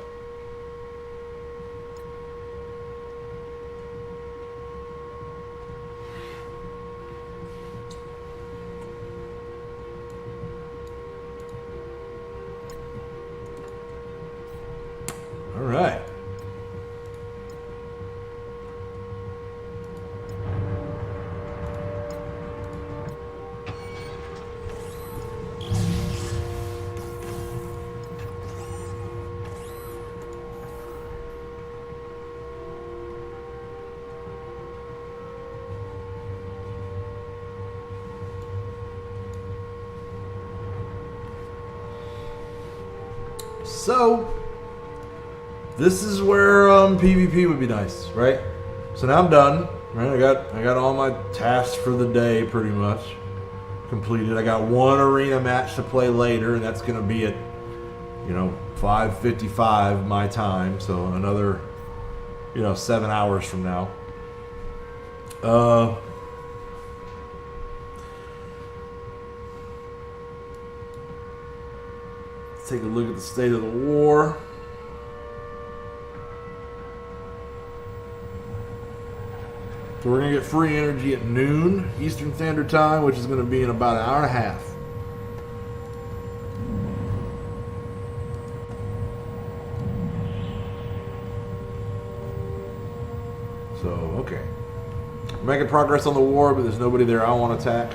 All right. So this is where PvP would be nice, right? So now I'm done. Right, I got all my tasks for the day pretty much completed. I got one arena match to play later, and that's going to be at 5:55 my time. So another 7 hours from now. Let's take a look at the state of the war. So we're going to get free energy at noon Eastern Standard Time, which is going to be in about an hour and a half. So, okay. We're making progress on the war, but there's nobody there I want to attack.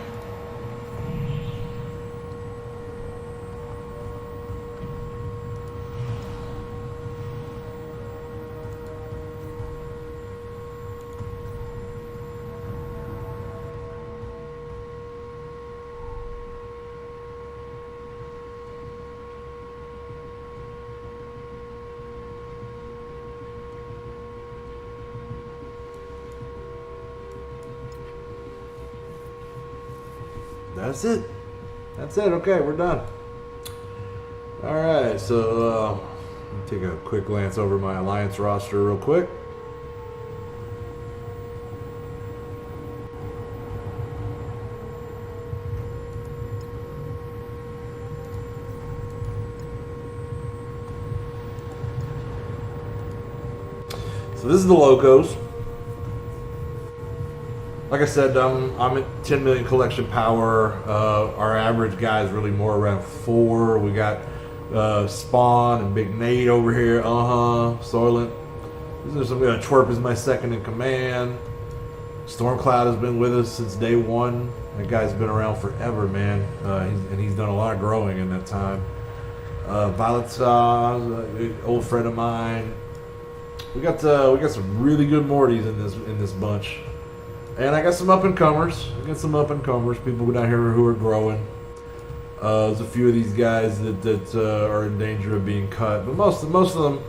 That's it. That's it. Okay, we're done. All right, so take a quick glance over my alliance roster real quick. So this is the Locos. Like I said, I'm at 10 million collection power. Our average guy is really more around 4. We got Spawn and Big Nate over here. Soylent. Twerp is my second in command. Stormcloud has been with us since day one. That guy's been around forever, man. He's done a lot of growing in that time. Violet's old friend of mine. We got some really good Mortys in this bunch. And I got some up and comers. People down here who are growing. There's a few of these guys that are in danger of being cut, but most of them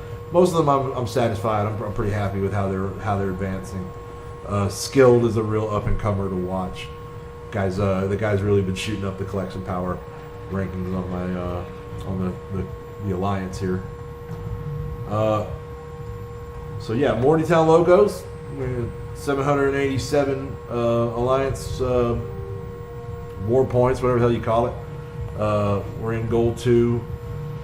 I'm satisfied. I'm pretty happy with how they're advancing. Skilled is a real up and comer to watch. The guy's really been shooting up the collection power rankings on my on the alliance here. So yeah, Mortytown Locos. 787 alliance war points, whatever the hell you call it. We're in gold 2,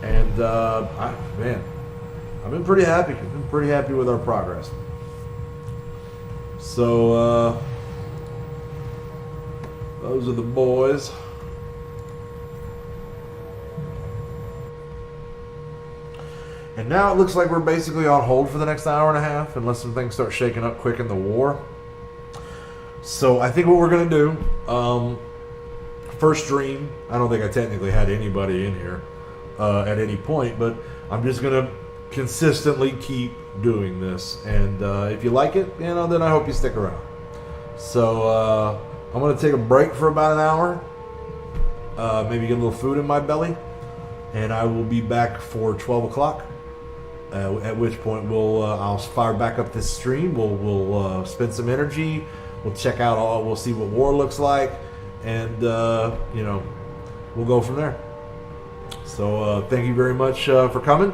and I've been pretty happy. I've been pretty happy with our progress. So those are the boys. And now it looks like we're basically on hold for the next hour and a half, unless some things start shaking up quick in the war. So I think what we're going to do, first stream, I don't think I technically had anybody in here at any point, but I'm just going to consistently keep doing this. And if you like it, then I hope you stick around. So I'm going to take a break for about an hour, maybe get a little food in my belly, and I will be back for 12 o'clock. At which point I'll fire back up this stream. We'll spend some energy. We'll check out we'll see what war looks like, and we'll go from there. So thank you very much for coming.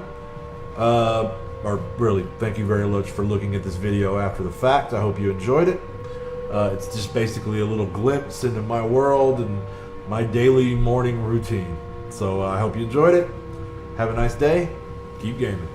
Or really, thank you very much for looking at this video after the fact. I hope you enjoyed it. It's just basically a little glimpse into my world and my daily morning routine. So I hope you enjoyed it. Have a nice day. Keep gaming.